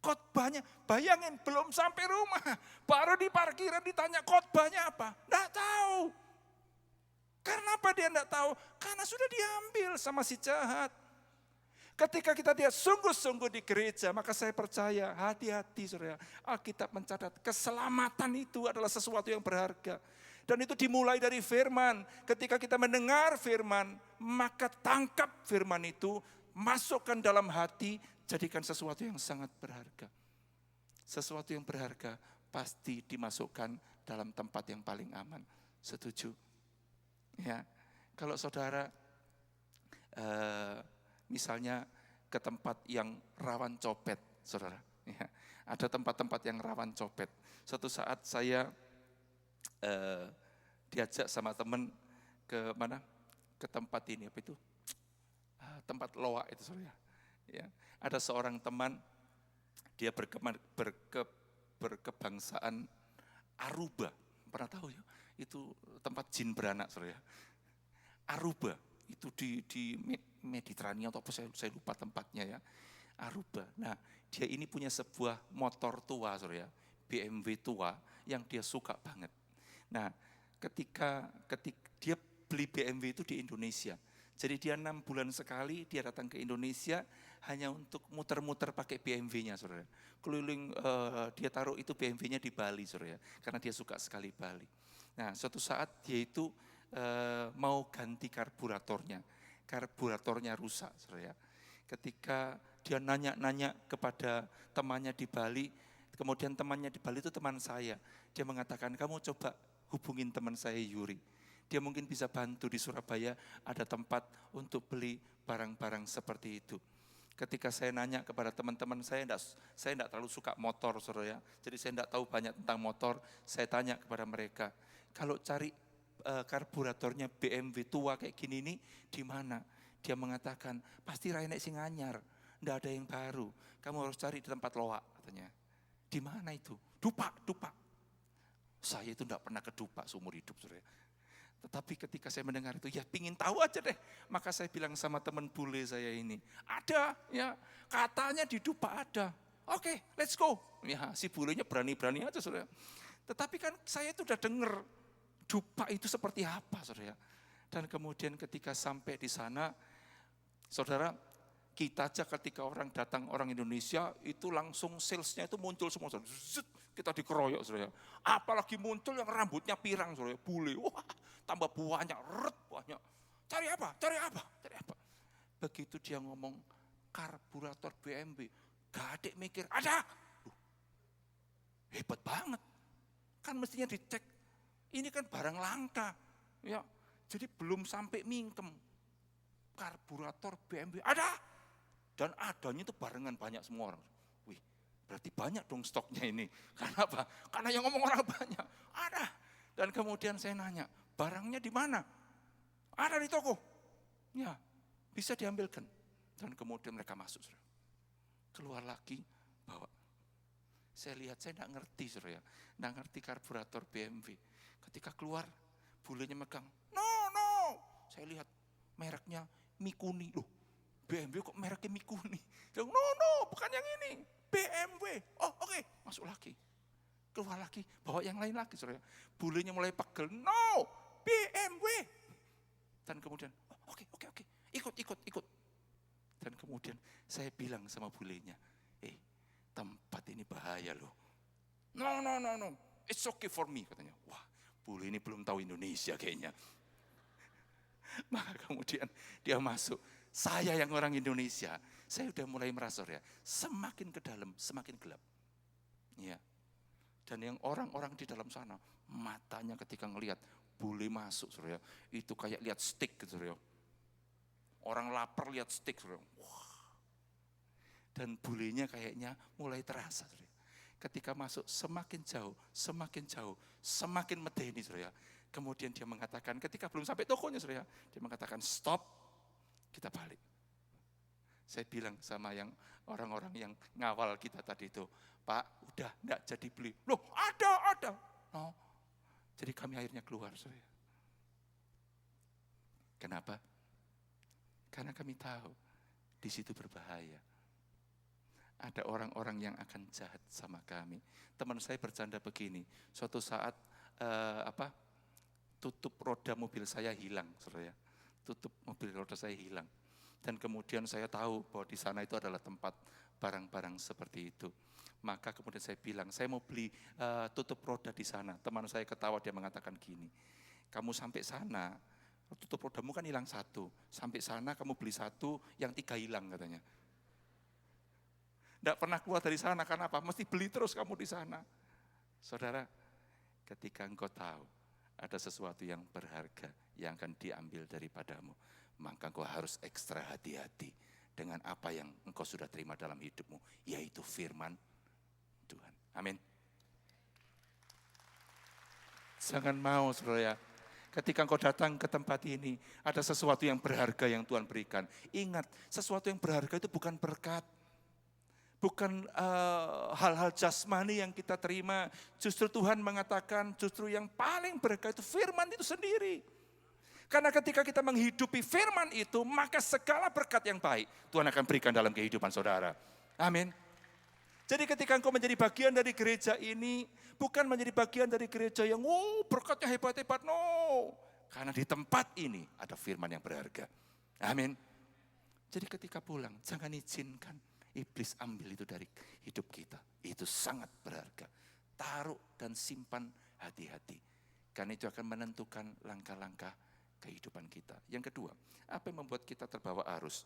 Khotbahnya, bayangin belum sampai rumah, baru di parkiran ditanya khotbahnya apa? Nggak tahu. Kenapa dia nggak tahu? Karena sudah diambil sama si jahat. Ketika kita lihat sungguh-sungguh di gereja, maka saya percaya, hati-hati saudara. Alkitab mencatat keselamatan itu adalah sesuatu yang berharga. Dan itu dimulai dari firman. Ketika kita mendengar firman, maka tangkap firman itu, masukkan dalam hati, jadikan sesuatu yang sangat berharga. Sesuatu yang berharga pasti dimasukkan dalam tempat yang paling aman. Setuju? Ya, kalau saudara misalnya ke tempat yang rawan copet, saudara. Ya, ada tempat-tempat yang rawan copet. Suatu saat saya diajak sama teman ke mana? Ke tempat ini, apa itu? Tempat loak itu, saudara. Ya, ada seorang teman, dia berkebangsaan Aruba. Pernah tahu ya? Itu tempat jin beranak, saudara. Aruba. Itu di Mediterania atau apa, saya lupa tempatnya ya. Aruba. Nah, dia ini punya sebuah motor tua, saudara, BMW tua yang dia suka banget. Nah, ketika dia beli BMW itu di Indonesia. Jadi dia 6 bulan sekali dia datang ke Indonesia hanya untuk muter-muter pakai BMW-nya, saudara. Keliling dia taruh itu BMW-nya di Bali, saudara, karena dia suka sekali Bali. Nah, suatu saat dia itu mau ganti karburatornya rusak, saudara. Ketika dia nanya-nanya kepada temannya di Bali, kemudian temannya di Bali itu teman saya, dia mengatakan, kamu coba hubungin teman saya Yuri. Dia mungkin bisa bantu di Surabaya, ada tempat untuk beli barang-barang seperti itu. Ketika saya nanya kepada teman-teman saya enggak terlalu suka motor, saudara. Jadi saya enggak tahu banyak tentang motor. Saya tanya kepada mereka, kalau cari karburatornya BMW tua kayak gini nih, di mana? Dia mengatakan, pasti Rainek sing anyar, enggak ada yang baru. Kamu harus cari di tempat loak, katanya. Di mana itu? Dupak. Saya itu enggak pernah ke Dupak seumur hidup, saudara. Tetapi ketika saya mendengar itu, ya pingin tahu aja deh. Maka saya bilang sama teman bule saya ini, ada ya, katanya di Dupak ada. Oke, let's go. Ya, si bulenya berani-berani aja, saudara. Tetapi kan saya itu udah dengar Dupak itu seperti apa, saudara. Dan kemudian ketika sampai di sana, saudara, kita aja ketika orang datang, orang Indonesia, itu langsung salesnya itu muncul semua, saudara. Zut, kita dikeroyok, saudara. Apalagi muncul yang rambutnya pirang, saudara, bule. Wah, tambah banyak, banyak. Cari apa? Begitu dia ngomong karburator BMW, gak ada mikir, ada. Hebat banget. Kan mestinya dicek, ini kan barang langka. Ya, jadi belum sampai mingkem. Karburator BMW, ada. Dan adanya itu barengan banyak semua orang. Wih, berarti banyak dong stoknya ini. Kenapa? Karena yang ngomong orang banyak. Ada. Dan kemudian saya nanya, barangnya di mana? Ada di toko. Ya, bisa diambilkan. Dan kemudian mereka masuk, saudara. Keluar lagi, bawa. Saya lihat, saya enggak ngerti, saudara. Enggak ngerti karburator BMW. Ketika keluar, bulenya megang. No. Saya lihat mereknya Mikuni. Loh, BMW kok mereknya Mikuni? Dia bilang, no, bukan yang ini. BMW. Oh, oke. Masuk lagi. Keluar lagi, bawa yang lain lagi, saudara. Bulenya mulai pegel. No, BMW. Dan kemudian, oh, oke. Ikut. Dan kemudian saya bilang sama bulenya, tempat ini bahaya loh. No. It's okay for me, katanya. Wah, bule ini belum tahu Indonesia kayaknya. Maka kemudian dia masuk. Saya yang orang Indonesia, saya udah mulai merasa, ya, semakin ke dalam, semakin gelap. Ya. Dan yang orang-orang di dalam sana, matanya ketika ngelihat bule masuk, saudara, itu kayak lihat steak gitu, saudara. Orang lapar lihat steak, saudara. Wah. Dan bulenya kayaknya mulai terasa, saudara. Ketika masuk semakin jauh, semakin medeni, saudara. Kemudian dia mengatakan, ketika belum sampai tokonya, saudara, dia mengatakan stop, kita balik. Saya bilang sama yang orang-orang yang ngawal kita tadi itu, Pak, udah enggak jadi beli. Loh, ada. Oh. Jadi kami akhirnya keluar, saudara. Kenapa? Karena kami tahu di situ berbahaya. Ada orang-orang yang akan jahat sama kami. Teman saya bercanda begini, suatu saat tutup roda mobil saya hilang, saudara. Tutup mobil roda saya hilang. Dan kemudian saya tahu bahwa di sana itu adalah tempat barang-barang seperti itu. Maka kemudian saya bilang, saya mau beli tutup roda di sana. Teman saya ketawa, dia mengatakan gini, kamu sampai sana, tutup rodamu kan hilang satu. Sampai sana kamu beli satu, yang 3 hilang katanya. Tidak pernah keluar dari sana, karena apa? Mesti beli terus kamu di sana. Saudara, ketika engkau tahu ada sesuatu yang berharga yang akan diambil daripadamu, maka engkau harus ekstra hati-hati dengan apa yang engkau sudah terima dalam hidupmu, yaitu firman Tuhan. Amin. Jangan mau, saudara, ketika engkau datang ke tempat ini, ada sesuatu yang berharga yang Tuhan berikan. Ingat, sesuatu yang berharga itu bukan berkat. Bukan hal-hal jasmani yang kita terima. Justru Tuhan mengatakan, justru yang paling berharga itu firman itu sendiri. Karena ketika kita menghidupi firman itu, maka segala berkat yang baik Tuhan akan berikan dalam kehidupan saudara. Amin. Jadi ketika engkau menjadi bagian dari gereja ini, bukan menjadi bagian dari gereja yang berkatnya hebat-hebat, no. Karena di tempat ini ada firman yang berharga. Amin. Jadi ketika pulang, jangan izinkan iblis ambil itu dari hidup kita. Itu sangat berharga. Taruh dan simpan hati-hati. Karena itu akan menentukan langkah-langkah kehidupan kita. Yang kedua, apa yang membuat kita terbawa arus?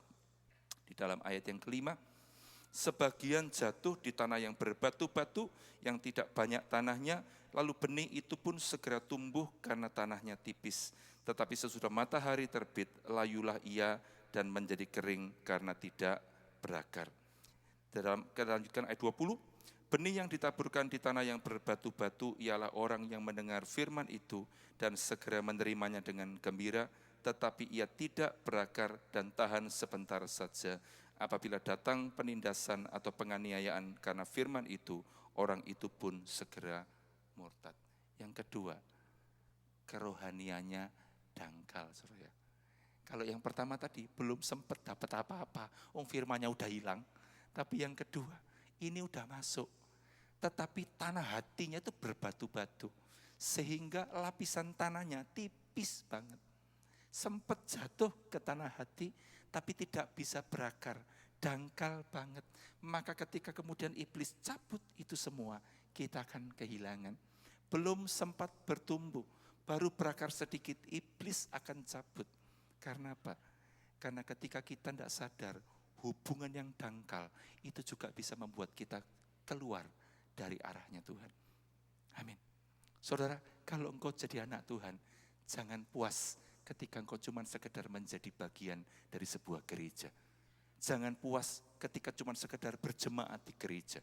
Di dalam ayat yang kelima, sebagian jatuh di tanah yang berbatu-batu, yang tidak banyak tanahnya, lalu benih itu pun segera tumbuh karena tanahnya tipis. Tetapi sesudah matahari terbit, layulah ia dan menjadi kering karena tidak berakar. Dalam kelanjutan ayat 20, benih yang ditaburkan di tanah yang berbatu-batu ialah orang yang mendengar firman itu dan segera menerimanya dengan gembira, tetapi ia tidak berakar dan tahan sebentar saja. Apabila datang penindasan atau penganiayaan karena firman itu, orang itu pun segera murtad. Yang kedua, kerohaniannya dangkal, saudara. Kalau yang pertama tadi belum sempat dapat apa-apa, firmannya udah hilang. Tapi yang kedua, ini udah masuk. Tetapi tanah hatinya itu berbatu-batu. Sehingga lapisan tanahnya tipis banget. Sempat jatuh ke tanah hati, tapi tidak bisa berakar. Dangkal banget. Maka ketika kemudian iblis cabut itu semua, kita akan kehilangan. Belum sempat bertumbuh, baru berakar sedikit, iblis akan cabut. Karena apa? Karena ketika kita tidak sadar, hubungan yang dangkal itu juga bisa membuat kita keluar dari arahnya Tuhan. Amin. Saudara, kalau engkau jadi anak Tuhan, jangan puas ketika engkau cuma sekedar menjadi bagian dari sebuah gereja. Jangan puas ketika cuma sekedar berjemaat di gereja.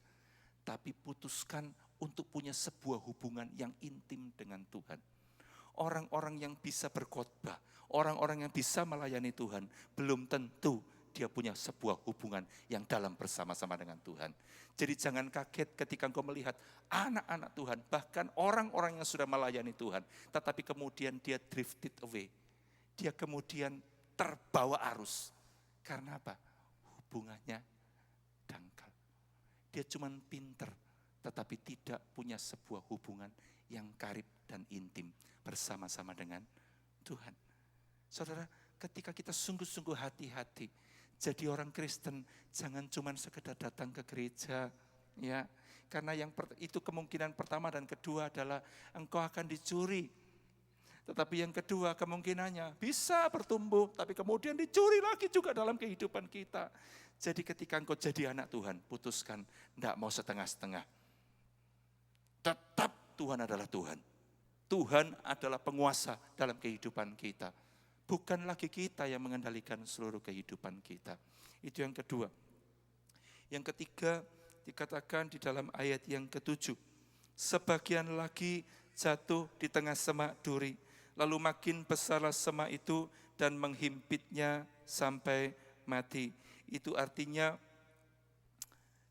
Tapi putuskan untuk punya sebuah hubungan yang intim dengan Tuhan. Orang-orang yang bisa berkhotbah, orang-orang yang bisa melayani Tuhan, belum tentu dia punya sebuah hubungan yang dalam bersama-sama dengan Tuhan. Jadi jangan kaget ketika engkau melihat anak-anak Tuhan, bahkan orang-orang yang sudah melayani Tuhan, tetapi kemudian dia drifted away. Dia kemudian terbawa arus. Karena apa? Hubungannya dangkal. Dia cuma pinter, tetapi tidak punya sebuah hubungan yang karib dan intim bersama-sama dengan Tuhan. Saudara, ketika kita sungguh-sungguh hati-hati, jadi orang Kristen, jangan cuma sekedar datang ke gereja, ya. Karena itu kemungkinan pertama dan kedua adalah engkau akan dicuri. Tetapi yang kedua kemungkinannya bisa bertumbuh, tapi kemudian dicuri lagi juga dalam kehidupan kita. Jadi ketika engkau jadi anak Tuhan, putuskan tidak mau setengah-setengah. Tetap Tuhan adalah Tuhan. Tuhan adalah penguasa dalam kehidupan kita. Bukan lagi kita yang mengendalikan seluruh kehidupan kita. Itu yang kedua. Yang ketiga dikatakan di dalam ayat yang ke-7. Sebagian lagi jatuh di tengah semak duri. Lalu makin besarlah semak itu dan menghimpitnya sampai mati. Itu artinya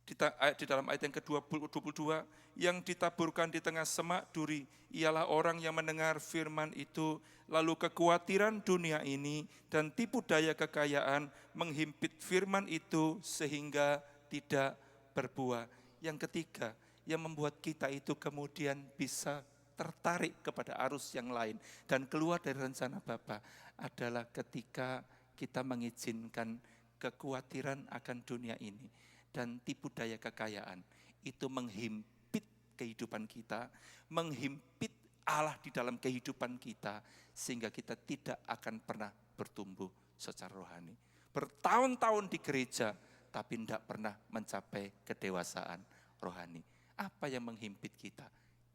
di dalam ayat yang ke-22, yang ditaburkan di tengah semak duri ialah orang yang mendengar firman itu, lalu kekhawatiran dunia ini dan tipu daya kekayaan menghimpit firman itu sehingga tidak berbuah. Yang ketiga, yang membuat kita itu kemudian bisa tertarik kepada arus yang lain dan keluar dari rencana Bapa adalah ketika kita mengizinkan kekhawatiran akan dunia ini dan tipu daya kekayaan itu menghimpit kehidupan kita, menghimpit Allah di dalam kehidupan kita sehingga kita tidak akan pernah bertumbuh secara rohani. Bertahun-tahun di gereja tapi tidak pernah mencapai kedewasaan rohani. Apa yang menghimpit kita?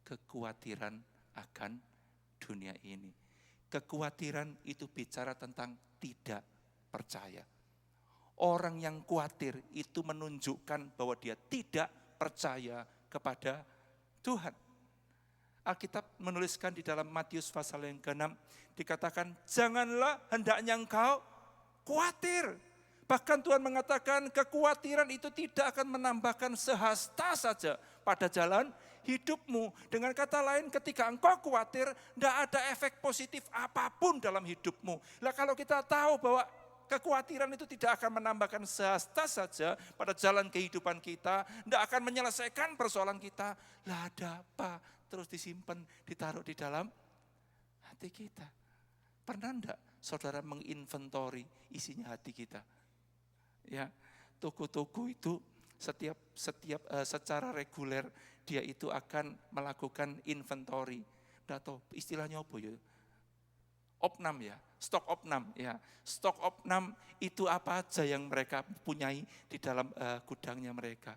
Kekhawatiran akan dunia ini. Kekhawatiran itu bicara tentang tidak percaya. Orang yang khawatir itu menunjukkan bahwa dia tidak percaya kepada Tuhan. Alkitab menuliskan di dalam Matius pasal yang ke-6, dikatakan janganlah hendaknya engkau khawatir. Bahkan Tuhan mengatakan kekhawatiran itu tidak akan menambahkan sehasta saja pada jalan hidupmu. Dengan kata lain, ketika engkau khawatir, tidak ada efek positif apapun dalam hidupmu. Lah kalau kita tahu bahwa kekhawatiran itu tidak akan menambahkan sehasta saja pada jalan kehidupan kita, tidak akan menyelesaikan persoalan kita, lah ada apa? Terus disimpan, ditaruh di dalam hati kita. Pernah enggak saudara menginventori isinya hati kita? Ya, toko-toko itu setiap secara reguler dia itu akan melakukan inventory. Atau istilahnya apa ya? Opnam ya, stok opnam ya. Stok opnam itu apa aja yang mereka punyai di dalam gudangnya mereka.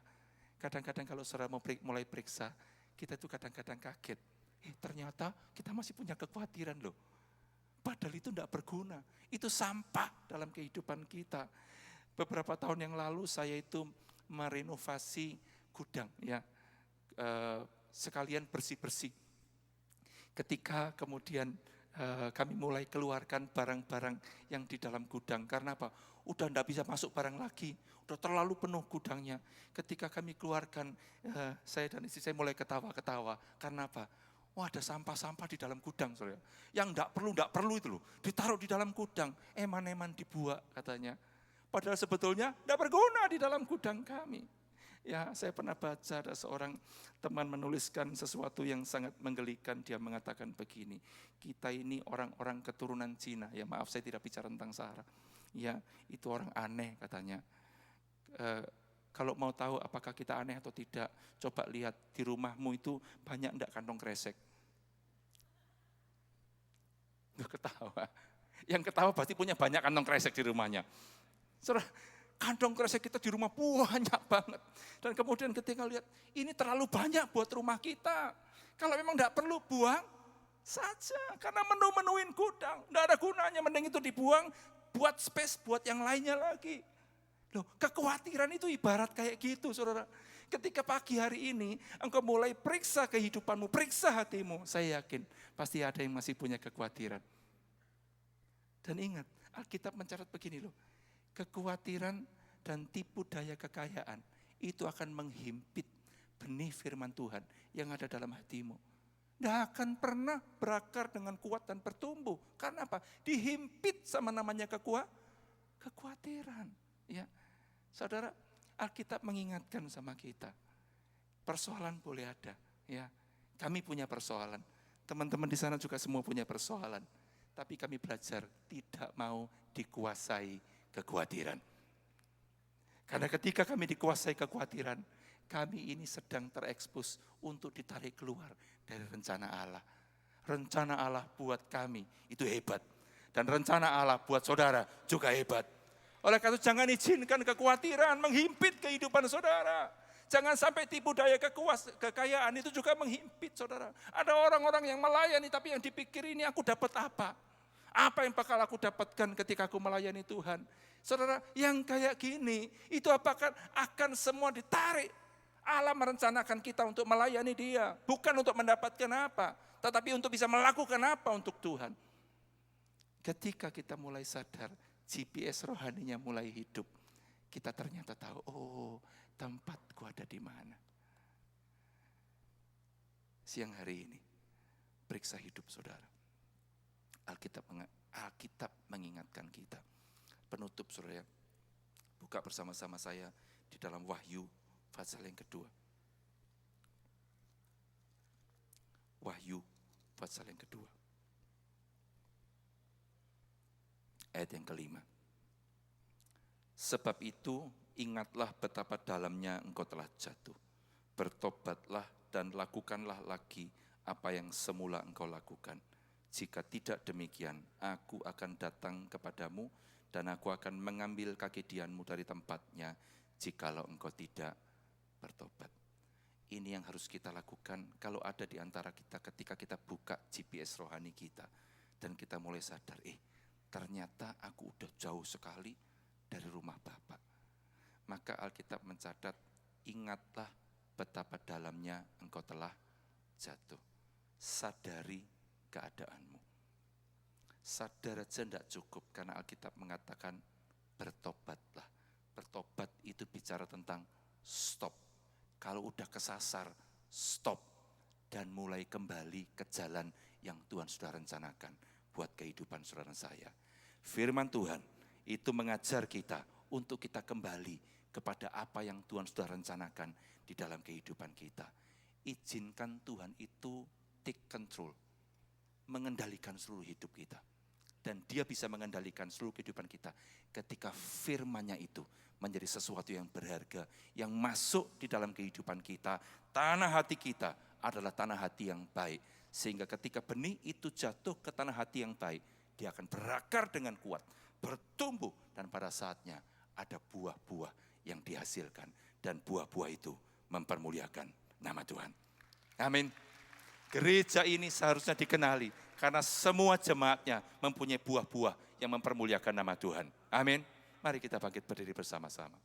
Kadang-kadang kalau saudara mau mulai periksa, kita itu kadang-kadang kaget. Ternyata kita masih punya kekhawatiran loh. Padahal itu tidak berguna. Itu sampah dalam kehidupan kita. Beberapa tahun yang lalu saya itu merenovasi gudang ya, sekalian bersih-bersih. Ketika kemudian kami mulai keluarkan barang-barang yang di dalam gudang. Karena apa? Udah tidak bisa masuk barang lagi, udah terlalu penuh gudangnya. Ketika kami keluarkan, saya dan istri saya mulai ketawa-ketawa. Karena apa? Wah, ada sampah-sampah di dalam gudang, saudara. Yang tidak perlu itu loh, ditaruh di dalam gudang, eman-eman dibuang katanya. Padahal sebetulnya tidak berguna di dalam gudang kami. Ya, saya pernah baca ada seorang teman menuliskan sesuatu yang sangat menggelikan. Dia mengatakan begini, kita ini orang-orang keturunan Cina. Ya maaf, saya tidak bicara tentang Sahara. Ya, itu orang aneh katanya. Kalau mau tahu apakah kita aneh atau tidak, coba lihat di rumahmu itu banyak enggak kantong kresek. Nggak ketawa. Yang ketawa pasti punya banyak kantong kresek di rumahnya. Saudara, kantong kresek kita di rumah banyak banget. Dan kemudian ketika lihat, ini terlalu banyak buat rumah kita. Kalau memang tidak perlu, buang saja. Karena menu-menuin gudang. Tidak ada gunanya, mending itu dibuang, buat space, buat yang lainnya lagi. Loh, kekhawatiran itu ibarat kayak gitu, saudara. Ketika pagi hari ini, engkau mulai periksa kehidupanmu, periksa hatimu. Saya yakin, pasti ada yang masih punya kekhawatiran. Dan ingat, Alkitab mencatat begini loh. Kekhawatiran dan tipu daya kekayaan itu akan menghimpit benih firman Tuhan yang ada dalam hatimu. Tidak akan pernah berakar dengan kuat dan bertumbuh. Karena apa? Dihimpit sama namanya kekhawatiran. Ya, saudara, Alkitab mengingatkan sama kita. Persoalan boleh ada. Ya, kami punya persoalan. Teman-teman di sana juga semua punya persoalan. Tapi kami belajar tidak mau dikuasai kekhawatiran. Karena ketika kami dikuasai kekhawatiran, kami ini sedang terekspos untuk ditarik keluar dari rencana Allah. Rencana Allah buat kami itu hebat. Dan rencana Allah buat saudara juga hebat. Oleh karena itu jangan izinkan kekhawatiran menghimpit kehidupan saudara. Jangan sampai tipu daya kekayaan itu juga menghimpit saudara. Ada orang-orang yang melayani tapi yang dipikir ini aku dapat apa? Apa yang bakal aku dapatkan ketika aku melayani Tuhan? Saudara, yang kayak gini itu apakah akan semua ditarik? Allah merencanakan kita untuk melayani Dia, bukan untuk mendapatkan apa, tetapi untuk bisa melakukan apa untuk Tuhan. Ketika kita mulai sadar, GPS rohaninya mulai hidup, kita ternyata tahu, oh tempatku ada di mana. Siang hari ini, periksa hidup saudara. Alkitab mengingatkan kita. Penutup saudara, buka bersama-sama saya di dalam Wahyu pasal yang kedua. Wahyu pasal yang kedua. Ayat yang kelima. Sebab itu ingatlah betapa dalamnya engkau telah jatuh. Bertobatlah dan lakukanlah lagi apa yang semula engkau lakukan. Jika tidak demikian, aku akan datang kepadamu dan aku akan mengambil kaki-dianmu dari tempatnya jikalau engkau tidak bertobat. Ini yang harus kita lakukan kalau ada di antara kita ketika kita buka GPS rohani kita. Dan kita mulai sadar, ternyata aku udah jauh sekali dari rumah Bapa. Maka Alkitab mencatat, ingatlah betapa dalamnya engkau telah jatuh. Sadari keadaanmu. Sadar aja tidak cukup karena Alkitab mengatakan bertobatlah. Bertobat itu bicara tentang stop. Kalau udah kesasar, stop. Dan mulai kembali ke jalan yang Tuhan sudah rencanakan buat kehidupan saudara saya. Firman Tuhan itu mengajar kita untuk kita kembali kepada apa yang Tuhan sudah rencanakan di dalam kehidupan kita. Izinkan Tuhan itu take control, mengendalikan seluruh hidup kita. Dan Dia bisa mengendalikan seluruh kehidupan kita ketika firman-Nya itu menjadi sesuatu yang berharga, yang masuk di dalam kehidupan kita. Tanah hati kita adalah tanah hati yang baik. Sehingga ketika benih itu jatuh ke tanah hati yang baik, dia akan berakar dengan kuat, bertumbuh, dan pada saatnya ada buah-buah yang dihasilkan. Dan buah-buah itu mempermuliakan nama Tuhan. Amin. Gereja ini seharusnya dikenali karena semua jemaatnya mempunyai buah-buah yang mempermuliakan nama Tuhan. Amin. Mari kita bangkit berdiri bersama-sama.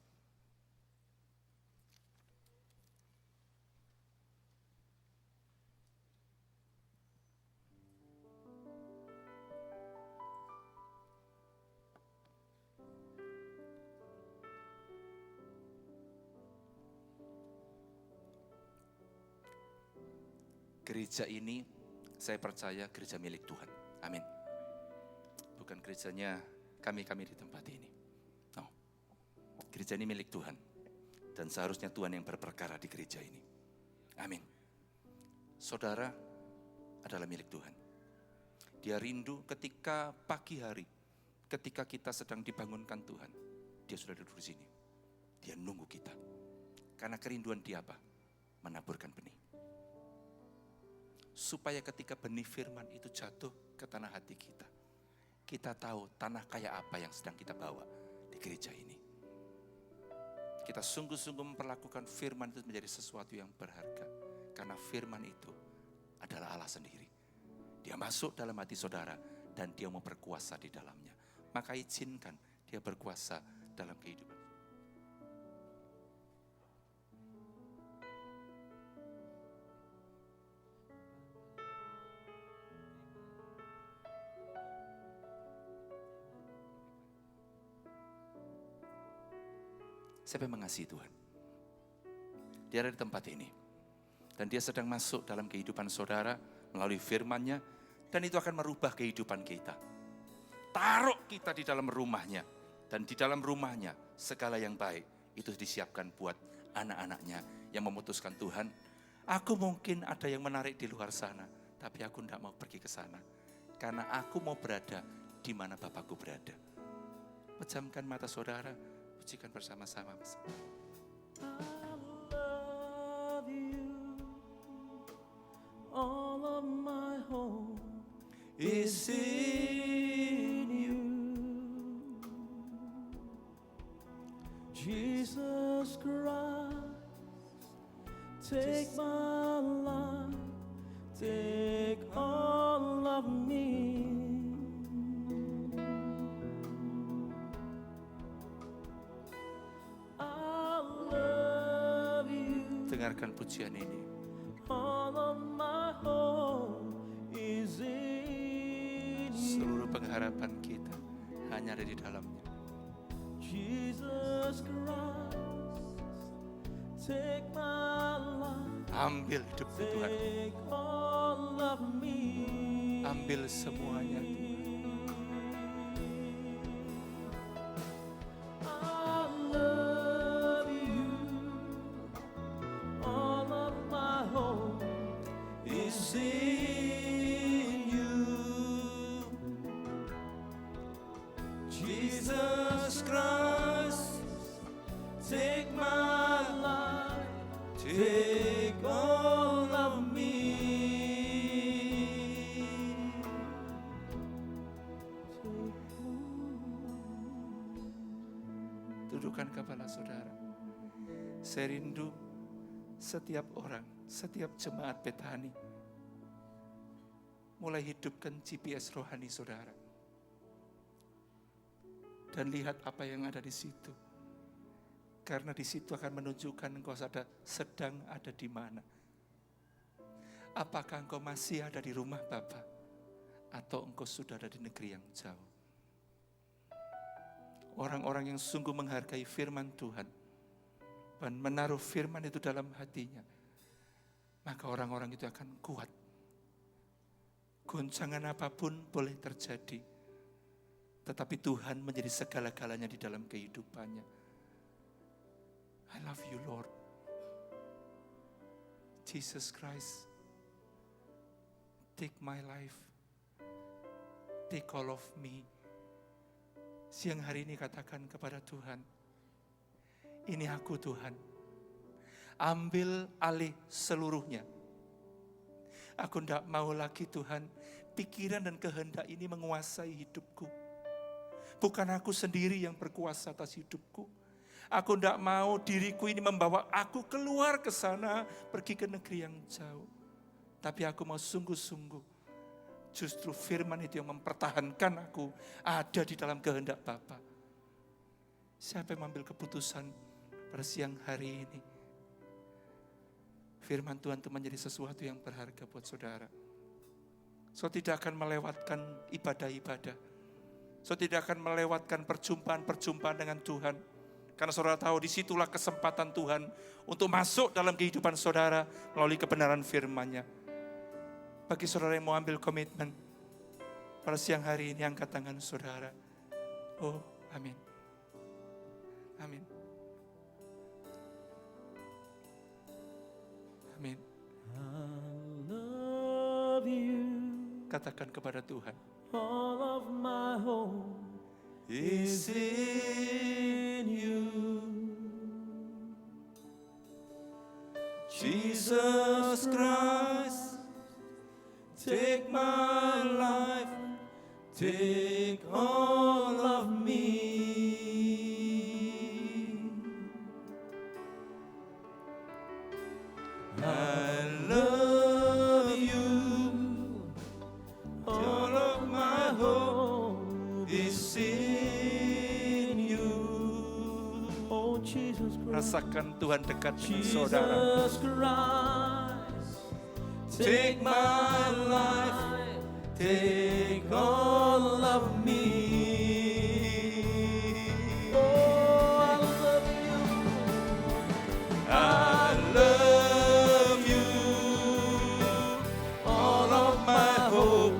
Gereja ini saya percaya gereja milik Tuhan. Amin. Bukan gerejanya kami di tempat ini. No. Gereja ini milik Tuhan. Dan seharusnya Tuhan yang berperkara di gereja ini. Amin. Saudara adalah milik Tuhan. Dia rindu ketika pagi hari, ketika kita sedang dibangunkan Tuhan. Dia sudah duduk di sini. Dia nunggu kita. Karena kerinduan dia apa? Menaburkan benih. Supaya ketika benih firman itu jatuh ke tanah hati kita, kita tahu tanah kayak apa yang sedang kita bawa di gereja ini. Kita sungguh-sungguh memperlakukan firman itu menjadi sesuatu yang berharga. Karena firman itu adalah Allah sendiri. Dia masuk dalam hati saudara dan dia mau berkuasa di dalamnya. Maka izinkan dia berkuasa dalam kehidupan. Siapa yang mengasihi Tuhan? Dia ada di tempat ini. Dan dia sedang masuk dalam kehidupan saudara melalui firman-Nya. Dan itu akan merubah kehidupan kita. Taruh kita di dalam rumah-Nya. Dan di dalam rumah-Nya segala yang baik itu disiapkan buat anak-anaknya yang memutuskan Tuhan. Aku mungkin ada yang menarik di luar sana. Tapi aku tidak mau pergi ke sana. Karena aku mau berada di mana Bapakku berada. Pejamkan mata saudara. Pujikan bersama-sama. love you. All of my hope is in you. Jesus Christ, Take my life, take all of me. I love you. Dengarkan pujian ini. All of my hope is in you. Seluruh pengharapan kita hanya ada di dalamnya. Jesus Christ, take my life, Ambil hidupku Tuhan. take all of me. Ambil semuanya. I love you. All of my hope is in you. Jesus Christ, take my life, take all of me. Tundukkan kepala saudara. Saya rindu setiap orang, setiap jemaat Bethani mulai hidupkan GPS rohani saudara. Dan lihat apa yang ada di situ. Karena di situ akan menunjukkan engkau sedang ada di mana. Apakah engkau masih ada di rumah Bapa atau engkau sudah ada di negeri yang jauh? Orang-orang yang sungguh menghargai firman Tuhan dan menaruh firman itu dalam hatinya, maka orang-orang itu akan kuat. Goncangan apapun boleh terjadi, tetapi Tuhan menjadi segala-galanya di dalam kehidupannya. I love you, Lord. Jesus Christ, take my life, take all of me. Siang hari ini katakan kepada Tuhan, ini aku Tuhan, ambil alih seluruhnya. Aku tidak mau lagi Tuhan, pikiran dan kehendak ini menguasai hidupku. Bukan aku sendiri yang berkuasa atas hidupku. Aku tidak mau diriku ini membawa aku keluar ke sana, pergi ke negeri yang jauh. Tapi aku mau sungguh-sungguh, justru firman itu yang mempertahankan aku ada di dalam kehendak Bapa. Siapa yang mengambil keputusan pada siang hari ini? Firman Tuhan itu menjadi sesuatu yang berharga buat saudara. Saudara tidak akan melewatkan ibadah-ibadah. Saudara tidak akan melewatkan perjumpaan-perjumpaan dengan Tuhan. Karena saudara tahu disitulah kesempatan Tuhan untuk masuk dalam kehidupan saudara melalui kebenaran firman-Nya. Bagi saudara yang mau ambil komitmen pada siang hari ini, angkat tangan saudara. Oh, amin. Amin. Amin. I love you. Katakan kepada Tuhan. All of my hope is in you. Jesus Christ, take my life, take all of me. I love you. All of my hope is in you. Oh Jesus Christ, Rasakan Tuhan dekat dengan saudara. Jesus Christ, take my life, take all of me. Oh, I love you. I love you. All of my hope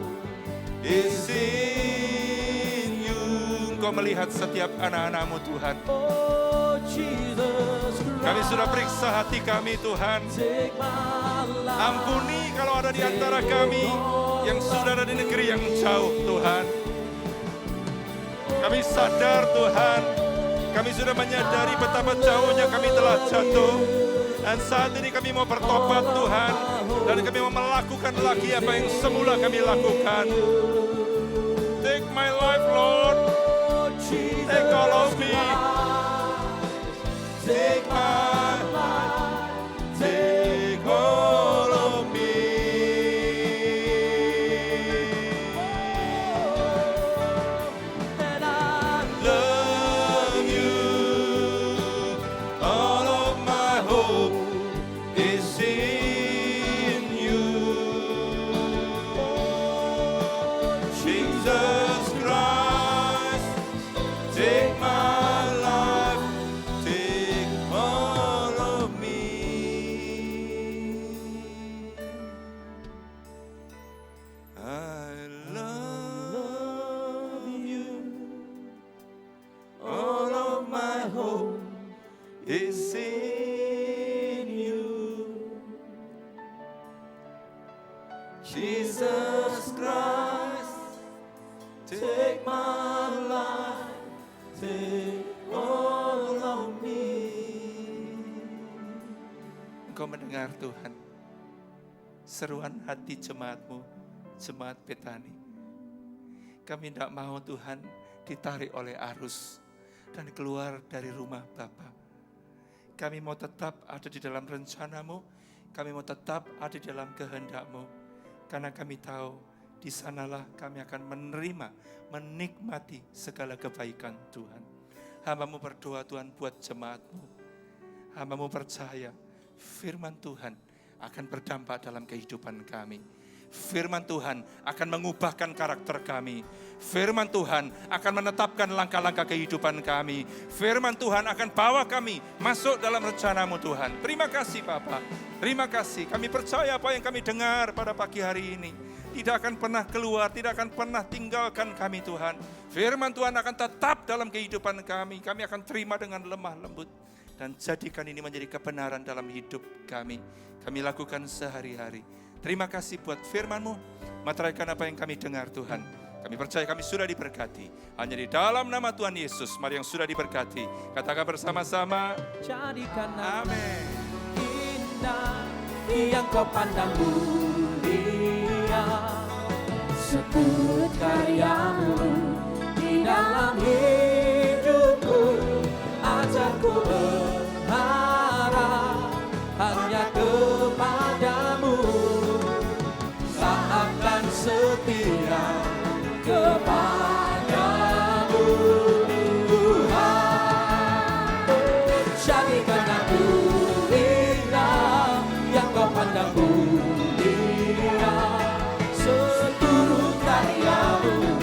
is in you. Engkau melihat setiap anak-anak-Mu Tuhan. Oh, Jesus Christ, Kami sudah periksa hati kami Tuhan. take my life. Ampuni kalau ada di antara kami yang sudah ada di negeri yang jauh Tuhan. Kami sadar Tuhan, kami sudah menyadari betapa jauhnya kami telah jatuh. Dan saat ini kami mau bertobat Tuhan. Dan kami mau melakukan lagi apa yang semula kami lakukan. Take my life Lord, take all of me. Take my life, take hope is in you. Jesus Christ, take my life, take all of me. Engkau mendengar Tuhan seruan hati jemaat-Mu, jemaat Betani. Kami tidak mau Tuhan ditarik oleh arus dan keluar dari rumah Bapa. Kami mau tetap ada di dalam rencana-Mu, kami mau tetap ada di dalam kehendak-Mu. Karena kami tahu di sanalah kami akan menerima, menikmati segala kebaikan Tuhan. Hamba-Mu berdoa Tuhan buat jemaat-Mu. Hamba-Mu percaya firman Tuhan akan berdampak dalam kehidupan kami. Firman Tuhan akan mengubahkan karakter kami. Firman Tuhan akan menetapkan langkah-langkah kehidupan kami. Firman Tuhan akan bawa kami masuk dalam rencana-Mu Tuhan. Terima kasih Bapa. Terima kasih. Kami percaya apa yang kami dengar pada pagi hari ini tidak akan pernah keluar, tidak akan pernah tinggalkan kami Tuhan. Firman Tuhan akan tetap dalam kehidupan kami. Kami akan terima dengan lemah lembut. Dan jadikan ini menjadi kebenaran dalam hidup kami. Kami lakukan sehari-hari. Terima kasih buat firman-Mu. Materaikan apa yang kami dengar Tuhan. Kami percaya kami sudah diberkati. Hanya di dalam nama Tuhan Yesus. Mari yang sudah diberkati. Katakan bersama-sama. Jadikan Amin. indah yang kau pandang mulia, sebut karya-Mu di dalam hidupku. Ajarku berharap hanya kepadamu, tak akan setia kepadamu Tuhan. Jadikan aku indah yang kau pandang mulia, seluruh karya-Mu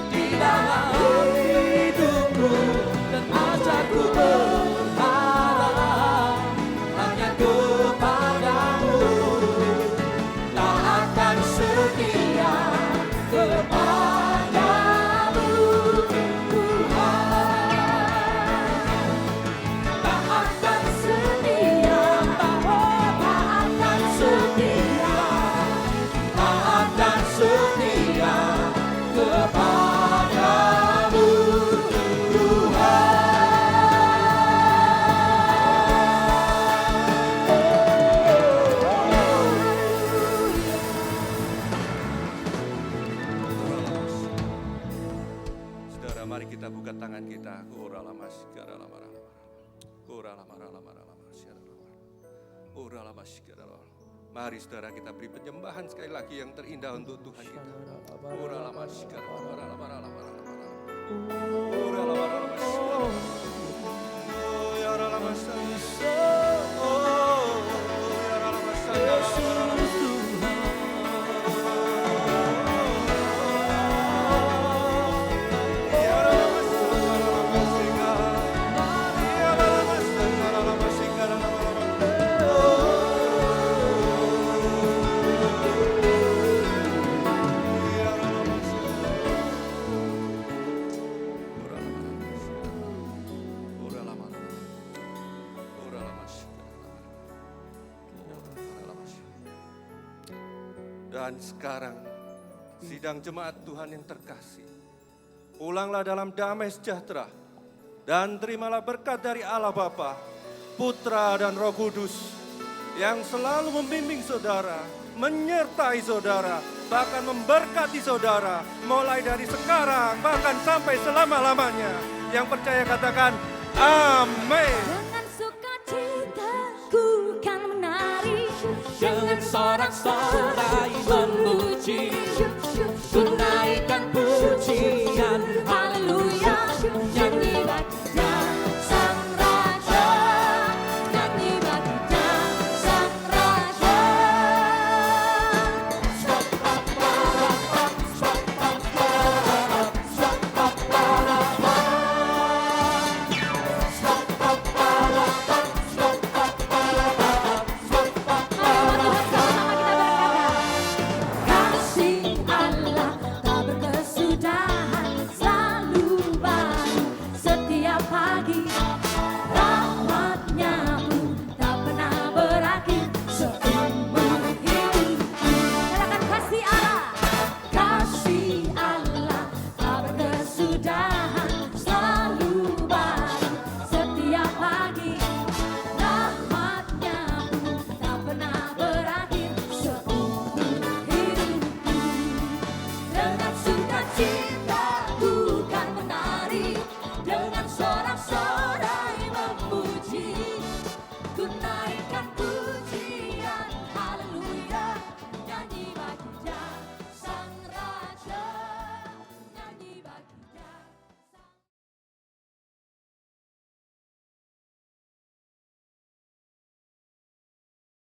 di dalam hidupku. Dan ajarku berharap hanya kepadamu, tak akan setia kepadamu Tuhan. Tak akan setia, tak akan setia, tak akan setia kepadamu Tuhan. Saudara, mari kita buka tangan kita. Mari saudara kita beri penyembahan sekali lagi yang terindah untuk Tuhan kita. Dan sekarang, sidang jemaat Tuhan yang terkasih, pulanglah dalam damai sejahtera dan terimalah berkat dari Allah Bapa, Putra dan Roh Kudus yang selalu membimbing saudara, menyertai saudara, bahkan memberkati saudara mulai dari sekarang bahkan sampai selama-lamanya. Yang percaya katakan amin. Dengan sukacita ku kan menari, Dengan sorak-sorai memuji, ku naikkan pujian